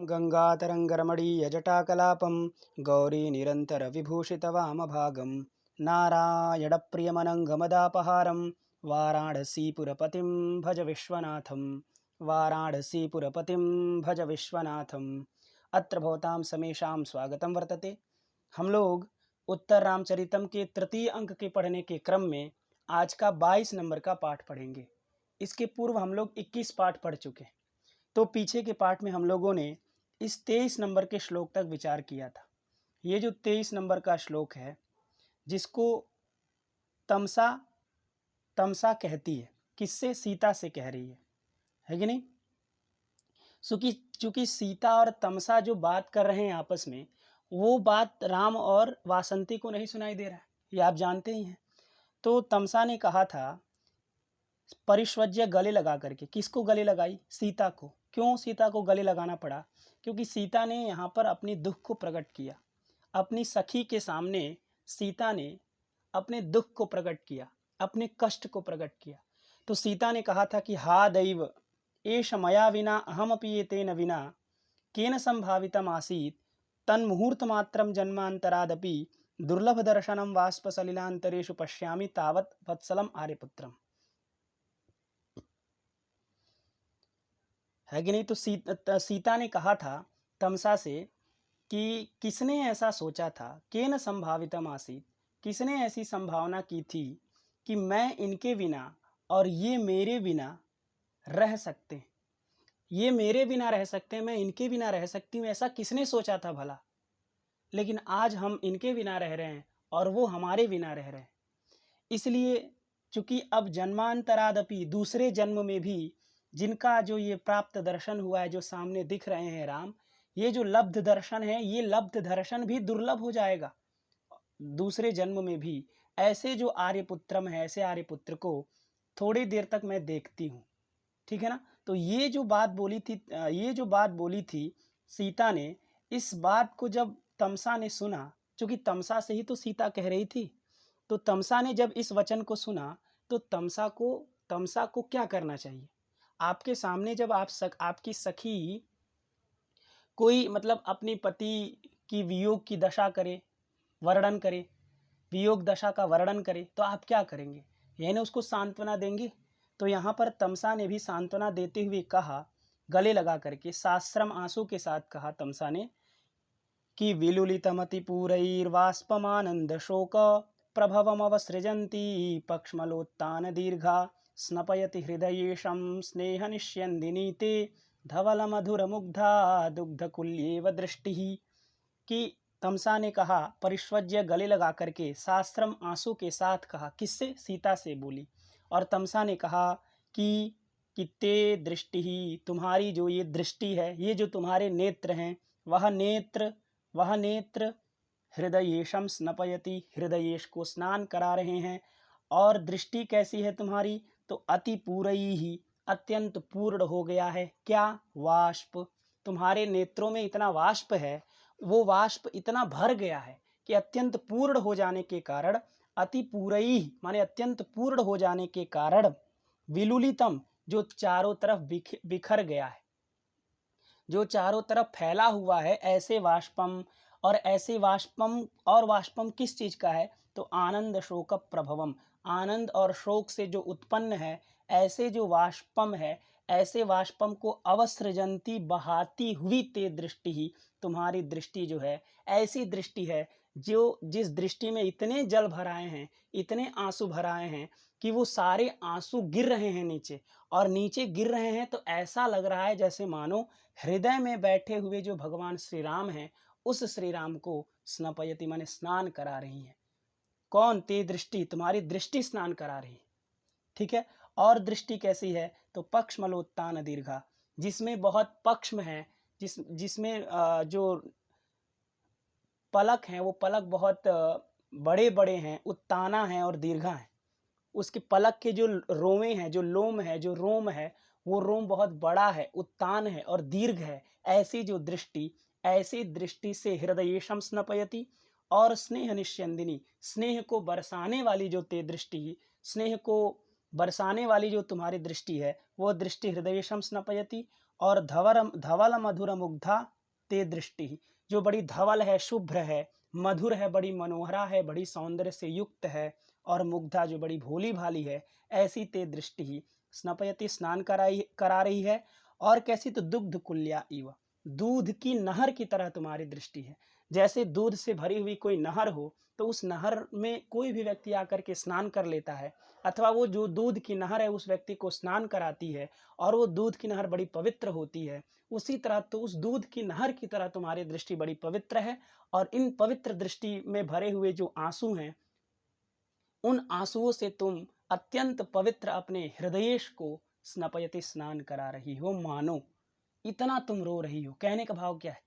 गङ्गातरङ्गरमणीयजटाकलापं गौरीनिरन्तरविभूषितवामभागं नारायणप्रियमनङ्गमदापहारं वाराणसीपुरपतिं भज विश्वनाथं वाराणसीपुरपतिं भज विश्वनाथम्। अत्र भवतां समेषां स्वागतं वर्तते। हम लोग उत्तर रामचरितम के तृतीय अंक के पढ़ने के क्रम में आज का 22 नंबर का पाठ पढ़ेंगे। इसके पूर्व हम लोग 21 पाठ पढ़ चुके हैं। तो पीछे के पाठ में हम लोगों ने इस 23 नंबर के श्लोक तक विचार किया था। ये जो 23 नंबर का श्लोक है, जिसको तमसा तमसा कहती है, किससे? सीता से कह रही है कि नहीं? चूंकि सीता और तमसा जो बात कर रहे हैं आपस में, वो बात राम और वासंती को नहीं सुनाई दे रहा है, ये आप जानते ही हैं। तो तमसा ने कहा था परिष्वज्य गले लगा करके। किसको गले लगाई? सीता को। क्यों सीता को गले लगाना पड़ा? क्योंकि सीता ने यहाँ पर अपनी दुख को प्रकट किया। अपनी सखी के सामने सीता ने अपने दुख को प्रकट किया, अपने कष्ट को प्रकट किया। तो सीता ने कहा था कि हा दैव एष मया विना अहमपि एतेन विना केन संभावितम आसीत् तन्मुहूर्तमात्रं जन्मान्तरादपि दुर्लभ दर्शनम वाष्प सलिलांतरेषु पश्यामि तावत् वत्सलम आर्यपुत्रम। है कि नहीं? तो सीता ने कहा था तमसा से कि किसने ऐसा सोचा था, केन संभावितम आसीत्, किसने ऐसी संभावना की थी कि मैं इनके बिना और ये मेरे बिना रह सकते हैं, ये मेरे बिना रह सकते हैं, मैं इनके बिना रह सकती हूँ। ऐसा किसने सोचा था भला? लेकिन आज हम इनके बिना रह रहे हैं और वो हमारे बिना रह रहे हैं। इसलिए चूंकि अब जन्मांतरादपि, दूसरे जन्म में भी जिनका जो ये प्राप्त दर्शन हुआ है, जो सामने दिख रहे हैं राम, ये जो लब्ध दर्शन है, ये लब्ध दर्शन भी दुर्लभ हो जाएगा दूसरे जन्म में भी। ऐसे जो आर्यपुत्रम है, ऐसे आर्यपुत्र को थोड़ी देर तक मैं देखती हूँ, ठीक है ना? तो ये जो बात बोली थी सीता ने, इस बात को जब तमसा ने सुना, क्योंकि तमसा से ही तो सीता कह रही थी, तो तमसा ने जब इस वचन को सुना तो तमसा को क्या करना चाहिए? आपके सामने जब आपकी सखी कोई मतलब अपनी पति की वियोग की दशा करे, वर्णन करे, वियोग दशा का वर्णन करे, तो आप क्या करेंगे? यानी उसको सांत्वना देंगे। तो यहाँ पर तमसा ने भी सांत्वना देते हुए कहा, गले लगा करके साश्रम आंसू के साथ कहा तमसा ने कि विलुलितमतिपूरैर्वाष्पमानंद शोक प्रभवमवसृजन्ती पक्ष्मलोत्तान दीर्घा स्नपयति हृदयेशं स्नेहनिष्यन्दिनी ते धवल मधुर मुग्धा दुग्धकुल्येव दृष्टि। कि तमसा ने कहा, परिष्वज्य गले लगा करके साश्रम आंसू के साथ कहा। किससे? सीता से बोली। और तमसा ने कहा कि ते दृष्टि ही, तुम्हारी जो ये दृष्टि है, ये जो तुम्हारे नेत्र हैं, वह नेत्र हृदयेशम स्नपयति, हृदयेश को स्नान करा रहे हैं। और दृष्टि कैसी है तुम्हारी? तो अति पूरई ही, अत्यंत पूर्ण हो गया है। क्या? वाष्प। तुम्हारे नेत्रों में इतना वाष्प है, वो वाष्प इतना भर गया है कि अत्यंत पूर्ण हो जाने के कारण, अति पूरई माने अत्यंत पूर्ण हो जाने के कारण, विलुलितम जो चारों तरफ बिखर गया है, जो चारों तरफ फैला हुआ है, ऐसे वाष्पम। और ऐसे वाष्पम, और वाष्पम किस चीज का है? तो आनंद शोक प्रभवम, आनंद और शोक से जो उत्पन्न है, ऐसे जो वाष्पम है, ऐसे वाष्पम को अवसृजंती, बहाती हुई ते दृष्टि ही, तुम्हारी दृष्टि जो है ऐसी दृष्टि है जो जिस दृष्टि में इतने जल भराए हैं, इतने आंसू भराए हैं कि वो सारे आंसू गिर रहे हैं नीचे। और नीचे गिर रहे हैं तो ऐसा लग रहा है जैसे मानो हृदय में बैठे हुए जो भगवान श्री राम हैं, उस श्री राम को स्नपयति माने स्नान करा रही हैं। कौन? ते दृष्टि, तुम्हारी दृष्टि स्नान करा रही है, ठीक है? और दृष्टि कैसी है? तो पक्ष्मलोत्तान दीर्घा, जिसमें बहुत पक्ष्म है, जिसमें जो पलक हैं, वो पलक बहुत बड़े बड़े हैं, उत्ताना है और दीर्घा है। उसके पलक के जो रोमे हैं, जो लोम है, जो रोम है, वो रोम बहुत बड़ा है, उत्तान है और दीर्घ है। ऐसी जो दृष्टि, ऐसी दृष्टि से हृदयेशम स्नपयति, और स्नेह निष्यंदिनी, स्नेह को बरसाने वाली जो ते दृष्टि, स्नेह को बरसाने वाली जो तुम्हारी दृष्टि है, वो दृष्टि हृदयेशम स्नपयति। और धवल मधुर मुग्धा ते दृष्टि, जो बड़ी धवल है, शुभ्र है, मधुर है, बड़ी मनोहरा है, बड़ी सौंदर्य से युक्त है, और मुग्धा जो बड़ी भोली भाली है, ऐसी ते दृष्टि ही स्नपयति, स्नान करा रही है। और कैसी, तो दुग्ध कुल्या इव, दूध की नहर की तरह तुम्हारी दृष्टि है। जैसे दूध से भरी हुई कोई नहर हो, तो उस नहर में कोई भी व्यक्ति आकर के स्नान कर लेता है, अथवा वो जो दूध की नहर है उस व्यक्ति को स्नान कराती है, और वो दूध की नहर बड़ी पवित्र होती है। उसी तरह तो उस दूध की नहर की तरह तुम्हारी दृष्टि बड़ी पवित्र है, और इन पवित्र दृष्टि में भरे हुए जो आंसू हैं, उन आंसुओं से तुम अत्यंत पवित्र अपने हृदयेश को स्नपयति, स्नान करा रही हो। मानो इतना तुम रो रही हो। कहने का भाव क्या है,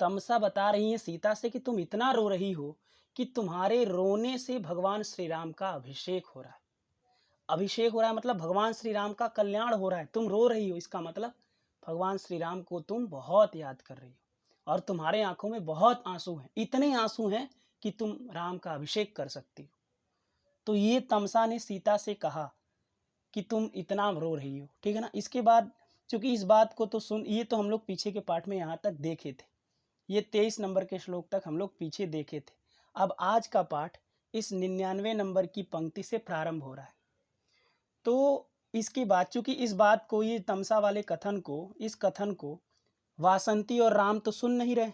तमसा बता रही है सीता से कि तुम इतना रो रही हो कि तुम्हारे रोने से भगवान श्री राम का अभिषेक हो रहा है। अभिषेक हो रहा है मतलब भगवान श्री राम का कल्याण हो रहा है। तुम रो रही हो, इसका मतलब भगवान श्री राम को तुम बहुत याद कर रही हो, और तुम्हारे आंखों में बहुत आंसू हैं, इतने आंसू हैं कि तुम राम का अभिषेक कर सकती हो। तो ये तमसा ने सीता से कहा कि तुम इतना रो रही हो, ठीक है ना। इसके बाद चूंकि इस बात को तो सुन, ये तो हम लोग पीछे के पाठ में यहाँ तक देखे थे, ये 23 नंबर के श्लोक तक हम लोग पीछे देखे थे। अब आज का पाठ इस 99 नंबर की पंक्ति से प्रारंभ हो रहा है। तो इसकी बात, चूंकि इस बात को, ये तमसा वाले कथन को, इस कथन को वासंती और राम तो सुन नहीं रहे,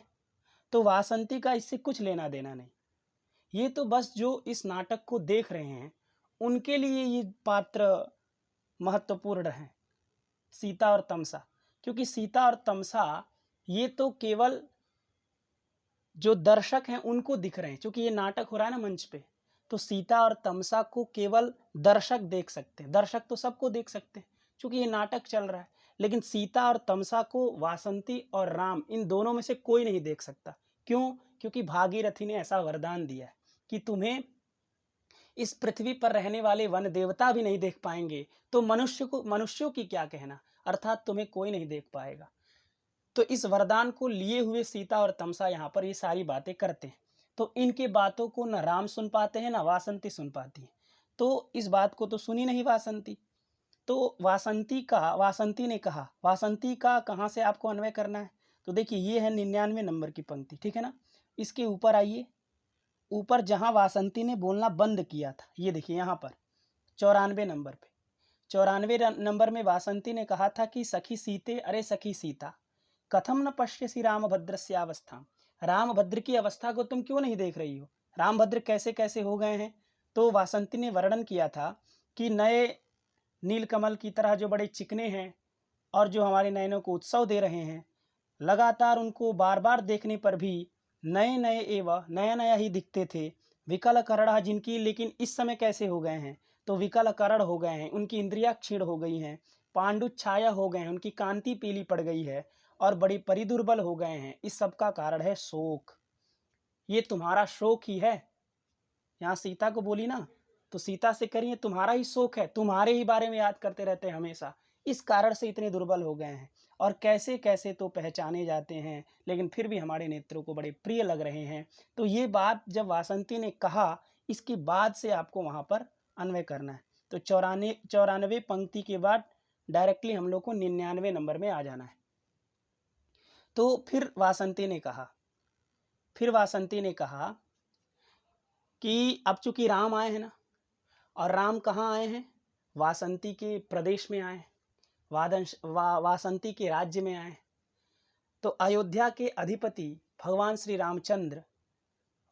तो वासंती का इससे कुछ लेना देना नहीं। ये तो बस जो इस नाटक को देख रहे हैं उनके लिए ये पात्र महत्वपूर्ण है, सीता और तमसा। क्योंकि सीता और तमसा ये तो केवल जो दर्शक हैं उनको दिख रहे हैं, क्योंकि ये नाटक हो रहा है ना मंच पे, तो सीता और तमसा को केवल दर्शक देख सकते हैं। दर्शक तो सबको देख सकते हैं क्योंकि ये नाटक चल रहा है, लेकिन सीता और तमसा को वासंती और राम, इन दोनों में से कोई नहीं देख सकता। क्यों? क्योंकि भागीरथी ने ऐसा वरदान दिया है कि तुम्हें इस पृथ्वी पर रहने वाले वन देवता भी नहीं देख पाएंगे, तो मनुष्यों की क्या कहना, अर्थात तुम्हें कोई नहीं देख पाएगा। तो इस वरदान को लिए हुए सीता और तमसा यहाँ पर ये सारी बातें करते हैं। तो इनके बातों को न राम सुन पाते हैं, न वासंती सुन पाती है। तो इस बात को तो सुनी नहीं वासंती। तो वासंती ने कहा, वासंती का कहाँ से आपको अन्वय करना है, तो देखिए ये है 99 नंबर की पंक्ति, ठीक है ना। इसके ऊपर आइए, ऊपर जहाँ वासंती ने बोलना बंद किया था, ये देखिए यहाँ पर 94 नंबर पे, 94 नंबर में वासंती ने कहा था कि सखी सीते, अरे सखी सीता, कथम न पश्यसी रामभद्रस्य अवस्था, रामभद्र की अवस्था को तुम क्यों नहीं देख रही हो, रामभद्र कैसे कैसे हो गए हैं। तो वासंती ने वर्णन किया था कि नए नीलकमल की तरह जो बड़े चिकने हैं, और जो हमारे नयनों को उत्सव दे रहे हैं, लगातार उनको बार बार देखने पर भी नए नए एवं नया नया ही दिखते थे। विकल करण जिनकी, लेकिन इस समय कैसे हो गए हैं, तो विकल करण हो गए हैं, उनकी इंद्रियां क्षीण हो गई हैं, पांडु छाया हो गए हैं, उनकी कांति पीली पड़ गई है, और बड़ी परिदुर्बल हो गए हैं। इस सब का कारण है शोक। ये तुम्हारा शोक ही है। यहाँ सीता को बोली ना, तो सीता से करिए, तुम्हारा ही शोक है, तुम्हारे ही बारे में याद करते रहते हैं हमेशा, इस कारण से इतने दुर्बल हो गए हैं, और कैसे कैसे तो पहचाने जाते हैं, लेकिन फिर भी हमारे नेत्रों को बड़े प्रिय लग रहे हैं। तो ये बात जब वासंती ने कहा, इसके बाद से आपको वहाँ पर अन्वय करना है। तो 94 पंक्ति के बाद डायरेक्टली हम लोग को 99 नंबर में आ जाना है। तो फिर वासंती ने कहा कि अब चूंकि राम आए हैं ना, और राम कहाँ आए हैं, वासंती के प्रदेश में आए, वासंती के राज्य में आए। तो अयोध्या के अधिपति भगवान श्री रामचंद्र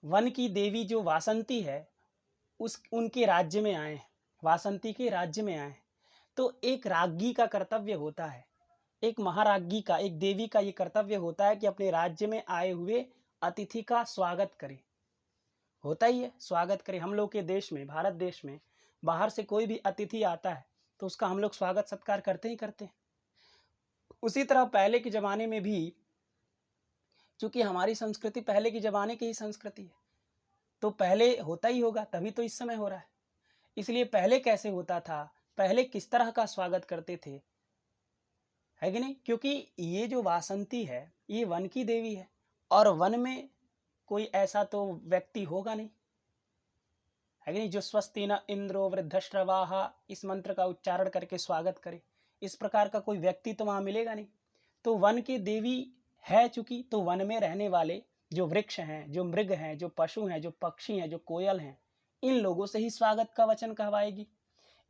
वन की देवी जो वासंती है उनके राज्य में आए, वासंती के राज्य में आए। तो एक राज्ञी का कर्तव्य होता है, एक महाराज्ञी का, एक देवी का ये कर्तव्य होता है कि अपने राज्य में आए हुए अतिथि का स्वागत करे। होता ही है, स्वागत करे। हम लोग के देश में, भारत देश में, बाहर से कोई भी अतिथि आता है तो उसका हम लोग स्वागत सत्कार करते ही करते हैं। उसी तरह पहले के ज़माने में भी, चूंकि हमारी संस्कृति पहले के ज़माने की ही संस्कृति है, तो पहले होता ही होगा, तभी तो इस समय हो रहा है। इसलिए पहले कैसे होता था, पहले किस तरह का स्वागत करते थे, है कि नहीं। क्योंकि ये जो वासंती है ये वन की देवी है, और वन में कोई ऐसा तो व्यक्ति होगा नहीं, है कि नहीं, जो स्वस्ति न इंद्रो वृद्धश्रवाहा इस मंत्र का उच्चारण करके स्वागत करे। इस प्रकार का कोई व्यक्ति तो वहां मिलेगा नहीं। तो वन के देवी है चूंकि, तो वन में रहने वाले जो वृक्ष हैं, जो मृग हैं, जो पशु हैं, जो पक्षी हैं, जो कोयल हैं, इन लोगों से ही स्वागत का वचन कहवाएगी।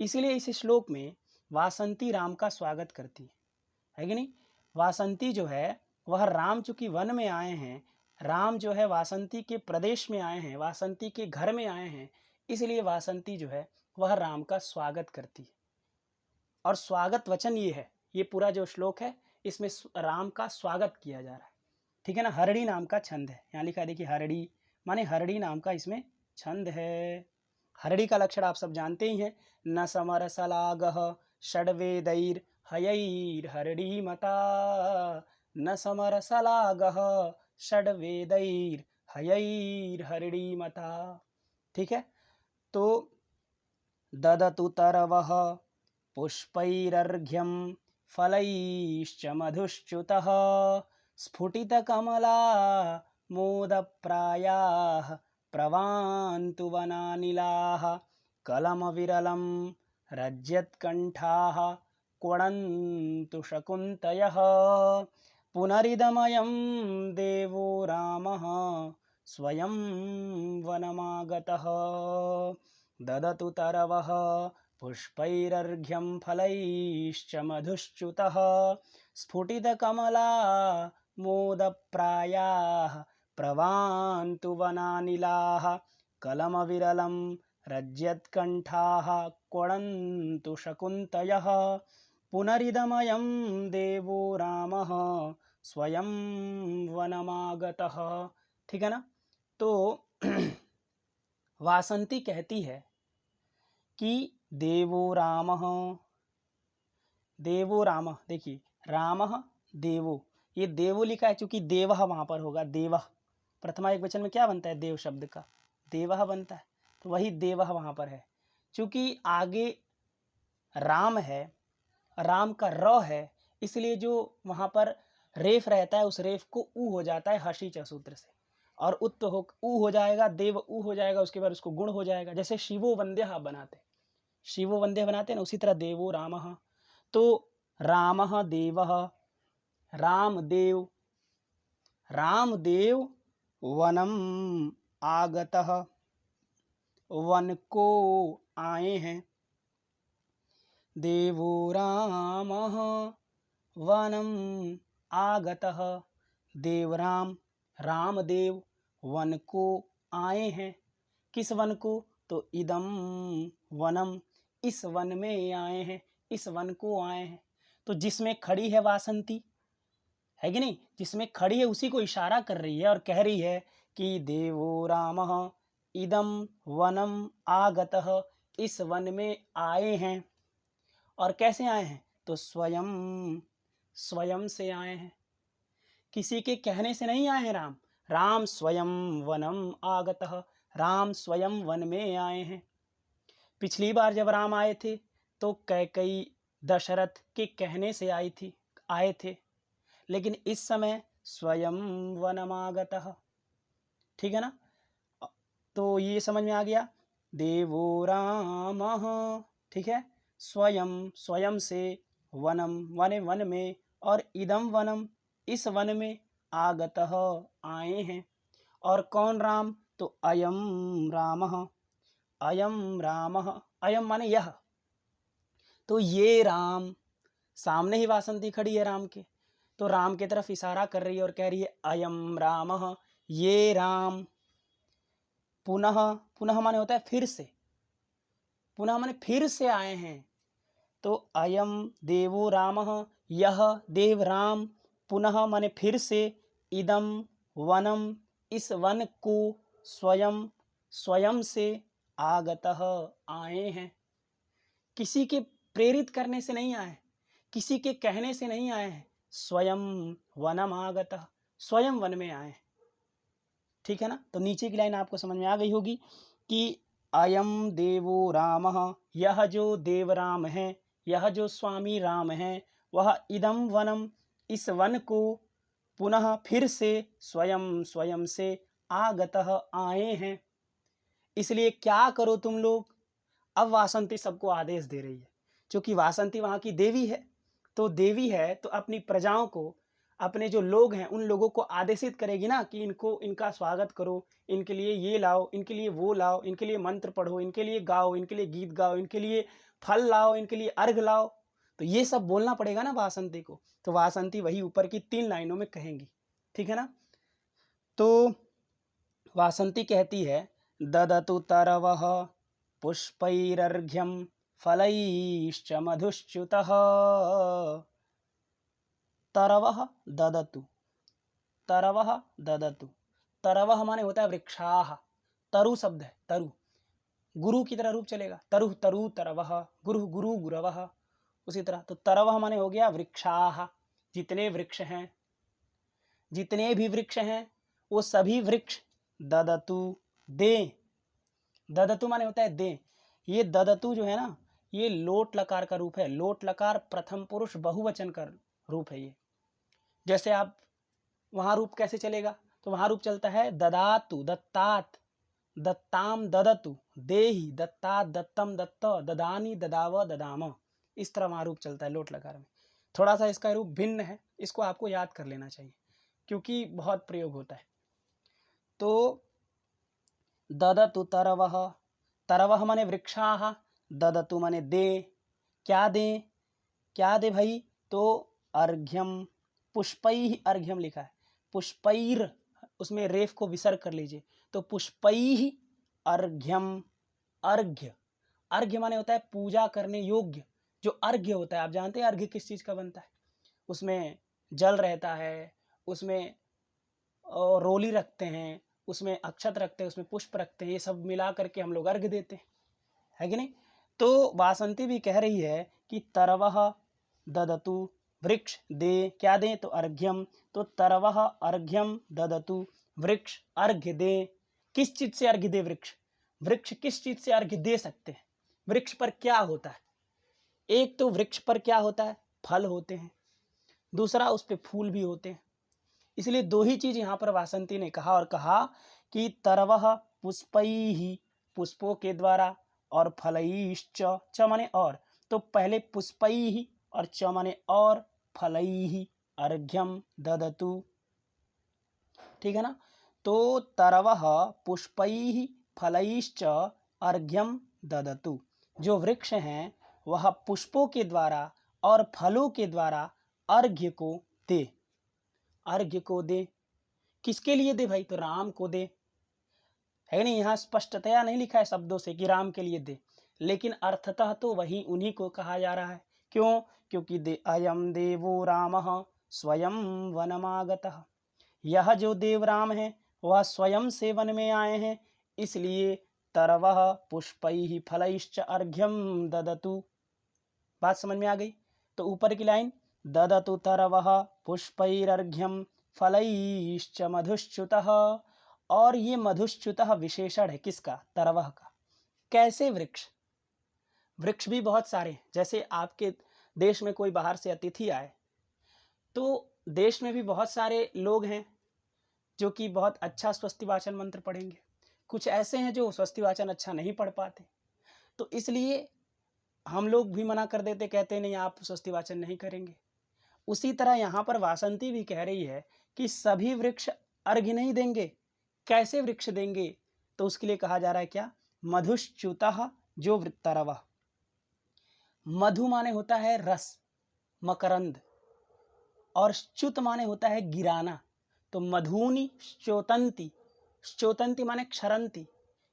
इसीलिए इस श्लोक में वासंती राम का स्वागत करती है कि नहीं। वासंती जो है वह राम चूंकि वन में आए हैं, राम जो है वासंती के प्रदेश में आए हैं, वासंती के घर में आए हैं, इसलिए वासंती जो है वह राम का स्वागत करती है। और स्वागत वचन ये है, ये पूरा जो श्लोक है इसमें राम का स्वागत किया जा रहा है, ठीक है ना। हरड़ी नाम का छंद है, यहाँ लिखा है देखिए हरड़ी, माने हरड़ी नाम का इसमें छंद है। हरड़ी का लक्षण आप सब जानते ही हैं, न समरसलागः षड्वेदैर् हयैर् हरड़ी मता, न समरसलागः षड्वेदैर् हयैर् हरड़ी मता, ठीक है। तो ददतु तरवः पुष्पैरर्घ्यं फलैश्च मधुश्च्युतः स्फुटितकमला मोदप्रायाः प्रवान्तु वनानिलाः कलमविरलं रज्यत्कण्ठाः क्वणन्तु शकुन्तयः पुनरिदमयं देवो रामः स्वयं वनमागतः ददतु तरवः पुष्पैरर्घ्यं फलैश्च मधुश्च्युतः स्फुटितकमला मोदप्रायाः प्रवान्तु वनानिलाः कलमविरलं रज्यत्कण्ठाः क्वणन्तु शकुन्तयः पुनरिदमयं देवो रामः स्वयं वनमागतः, ठीक है ना। तो वासंती कहती है कि देवो रामः, देवो रामः, देखिए रामः देवो, ये देवो लिखा है चूंकि देवः वहां पर होगा, देवः प्रथमा एक वचन में क्या बनता है, देव शब्द का देवः बनता है, तो वही देवः वहां पर है। चूंकि आगे राम है, राम का र है, इसलिए जो वहां पर रेफ रहता है उस रेफ को ऊ हो जाता है हसी च सूत्र से, और उत्त हो ऊ हो जाएगा, देव ऊ हो जाएगा, उसके बाद उसको गुण हो जाएगा। जैसे शिवो वंद्य बनाते, शिवो वंद्य बनाते ना, उसी तरह देवो रामः। तो रामः देवः, रामदेव, रामदेव वनम आगतः, वन को आए हैं, देवो रामः वनम आगतः, देवराम रामदेव वन को आए हैं। किस वन को, तो इदम वनम, इस वन में आए हैं, इस वन को आए हैं। तो जिसमें खड़ी है वासंती, है कि नहीं, जिसमें खड़ी है उसी को इशारा कर रही है और कह रही है कि देवो रामः इदम वनम आगतः, इस वन में आए हैं। और कैसे आए हैं, तो स्वयं, स्वयं से आए हैं, किसी के कहने से नहीं आए हैं। राम, राम स्वयं वनम आगतः, राम स्वयं वन में आए हैं। पिछली बार जब राम आए थे तो कैकई दशरथ के कहने से आए थे, लेकिन इस समय स्वयं वनमागतः, ठीक है ना। तो ये समझ में आ गया, देवो रामः, ठीक है, स्वयं, स्वयं से, वनम वन, वन में, और इदम वनम, इस वन में, आगतः आए हैं। और कौन राम, तो अयम रामः, अयम रामः, अयम माने यह, तो ये राम, सामने ही वासंती खड़ी है राम के, तो राम की तरफ इशारा कर रही है और कह रही है अयम रामः, ये राम, पुनः, पुनः माने होता है फिर से, पुनः माने फिर से आए हैं। तो अयम देवो रामः, यह देव राम, पुनः माने फिर से, इदम वनम, इस वन को, स्वयं, स्वयं से, आगतः आए हैं। किसी के प्रेरित करने से नहीं आए, किसी के कहने से नहीं आए हैं, स्वयं वनम आगतः, स्वयं वन में आए, ठीक है ना। तो नीचे की लाइन आपको समझ में आ गई होगी कि अयम देवो रामः, यह जो देव राम है, यह जो स्वामी राम है, वह इदम वनम, इस वन को, पुनः फिर से, स्वयं, स्वयं से, आगतः आए हैं। इसलिए क्या करो तुम लोग। अब वासंती सबको आदेश दे रही है, क्योंकि वासंती वहां की देवी है, तो देवी है तो अपनी प्रजाओं को अपने जो लोग हैं उन लोगों को आदेशित करेगी ना कि इनको इनका स्वागत करो, इनके लिए ये लाओ, इनके लिए वो लाओ, इनके लिए मंत्र पढ़ो, इनके लिए गाओ, इनके लिए गीत गाओ, इनके लिए फल लाओ, इनके लिए अर्घ लाओ। तो ये सब बोलना पड़ेगा ना वासंती को। तो वासंती वही ऊपर की 3 लाइनों में कहेंगी, ठीक है ना। तो वासंती कहती है, ददतु तरवः पुष्पैरर्घ्यं फलैश्च मधुश्च्युतः। तरवः ददतु, तरवः ददतु। तरवः माने होता है वृक्षाः, तरु शब्द है, तरु गुरु की तरह रूप चलेगा, तरु तरु तरवः, गुरु गुरु गुरवः, उसी तरह। तो तरवः माने हो गया वृक्षाः, जितने वृक्ष हैं, जितने भी वृक्ष हैं वो सभी वृक्ष ददतु दे। ददतु माने होता है दे। ये ददतु जो है ना, ये लोट लकार का रूप है। लोट लकार प्रथम पुरुष बहुवचन का रूप है ये। जैसे आप वहां रूप कैसे चलेगा, तो वहां रूप चलता है ददातु, दत्तात, दत्ताम ददतु, देहि, दत्तात, दत्तम, दत्त, ददानी, ददाव, ददाम। इस तरह वहां रूप चलता है लोट लकार में। थोड़ा सा इसका रूप भिन्न है, इसको आपको याद कर लेना चाहिए क्योंकि बहुत प्रयोग होता है। तो ददतु तरवः, तरवः माने वृक्षाः, ददतु माने दे। क्या दे, क्या दे भाई, तो अर्घ्यम, पुष्पैः अर्घ्यम लिखा है, पुष्पैर उसमें रेफ को विसर्ग कर लीजिए, तो पुष्पैः अर्घ्यम। अर्घ्य, अर्घ्य माने होता है पूजा करने योग्य। जो अर्घ्य होता है, आप जानते हैं अर्घ्य किस चीज का बनता है, उसमें जल रहता है, उसमें रोली रखते हैं, उसमें अक्षत रखते हैं, उसमें पुष्प रखते हैं, ये सब मिला करके हम लोग अर्घ्य देते हैं, है कि नहीं। तो वासंती भी कह रही है कि तरवः ददतु, वृक्ष दे, क्या दे, तो अर्घ्यम। तो तरवः अर्घ्यम ददतु, वृक्ष अर्घ्य दे। किस चीज से अर्घ्य दे वृक्ष, वृक्ष किस चीज से अर्घ्य दे सकते हैं, वृक्ष पर क्या होता है। एक तो वृक्ष पर क्या होता है, फल होते हैं, दूसरा उस पे फूल भी होते हैं। इसलिए दो ही चीज यहाँ पर वासंती ने कहा, और कहा कि तरवः पुष्पैः, पुष्पों के द्वारा, और फलैश्च, च माने और, तो पहले पुष्पैः और च माने और, फलैः अर्घ्यम ददतु, ठीक है ना। तो तरवः पुष्पैः फलैश्च अर्घ्यम ददतु, जो वृक्ष हैं वह पुष्पों के द्वारा और फलों के द्वारा अर्घ्य को दे। अर्घ्य को दे, किसके लिए दे भाई, तो राम को दे, है नहीं। यहाँ स्पष्टतया नहीं लिखा है शब्दों से कि राम के लिए दे, लेकिन अर्थतः तो वही उन्हीं को कहा जा रहा है। क्यों, क्योंकि दे अयम देवो रामः स्वयं वनमागतः, यह जो देव राम है वह स्वयं से वन में आए हैं, इसलिए तरवः पुष्पैः फलैश्च अर्घ्यम ददतु। बात समझ में आ गई। तो ऊपर की लाइन, ददतु तरवः पुष्पैरर्घ्यम फलैश्च मधुश्च्युतः, और ये मधुश्च्युतः विशेषण है किसका, तरवः का। कैसे वृक्ष, वृक्ष भी बहुत सारे हैं। जैसे आपके देश में कोई बाहर से अतिथि आए, तो देश में भी बहुत सारे लोग हैं जो कि बहुत अच्छा स्वस्तिवाचन मंत्र पढ़ेंगे, कुछ ऐसे हैं जो स्वस्तिवाचन अच्छा नहीं पढ़ पाते, तो इसलिए हम लोग भी मना कर देते, कहते नहीं आप स्वस्तिवाचन नहीं करेंगे। उसी तरह यहाँ पर वासंती भी कह रही है कि सभी वृक्ष अर्घ्य नहीं देंगे। कैसे वृक्ष देंगे, तो उसके लिए कहा जा रहा है क्या, मधुश्च्युतः, जो तरवः। मधु माने होता है रस, मकरंद, और च्युत माने होता है गिराना। तो मधुनी श्चोतंती, श्चोतंती माने क्षरंती,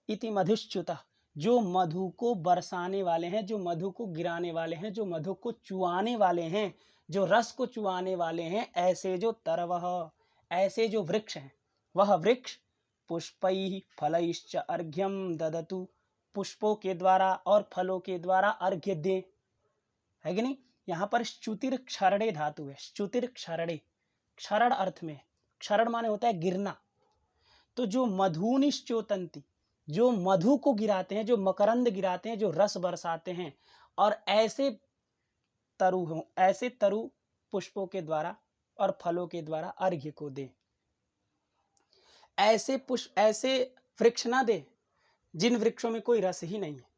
इति मधुश्च्युतः, जो मधु को बरसाने वाले हैं, जो मधु को गिराने वाले हैं, जो मधु को चुआने वाले हैं, जो रस को चुआने वाले हैं, ऐसे जो तरवः, ऐसे जो वृक्ष हैं, वह वृक्ष पुष्पैः फलैश्च अर्घ्यम ददतु, पुष्पों के द्वारा और फलों के द्वारा अर्घ्य दे, है कि नहीं। यहाँ पर च्युतिर क्षरणे धातु है, च्युतिर क्षरणे, क्षरण अर्थ में, क्षरण माने होता है गिरना। तो जो मधुनिश्चोतंती, जो मधु को गिराते हैं, जो मकरंद गिराते हैं, जो रस बरसाते हैं, और ऐसे तरु हो, ऐसे तरु पुष्पों के द्वारा और फलों के द्वारा अर्घ्य को दे। ऐसे पुष्प, ऐसे वृक्ष ना दे जिन वृक्षों में कोई रस ही नहीं है,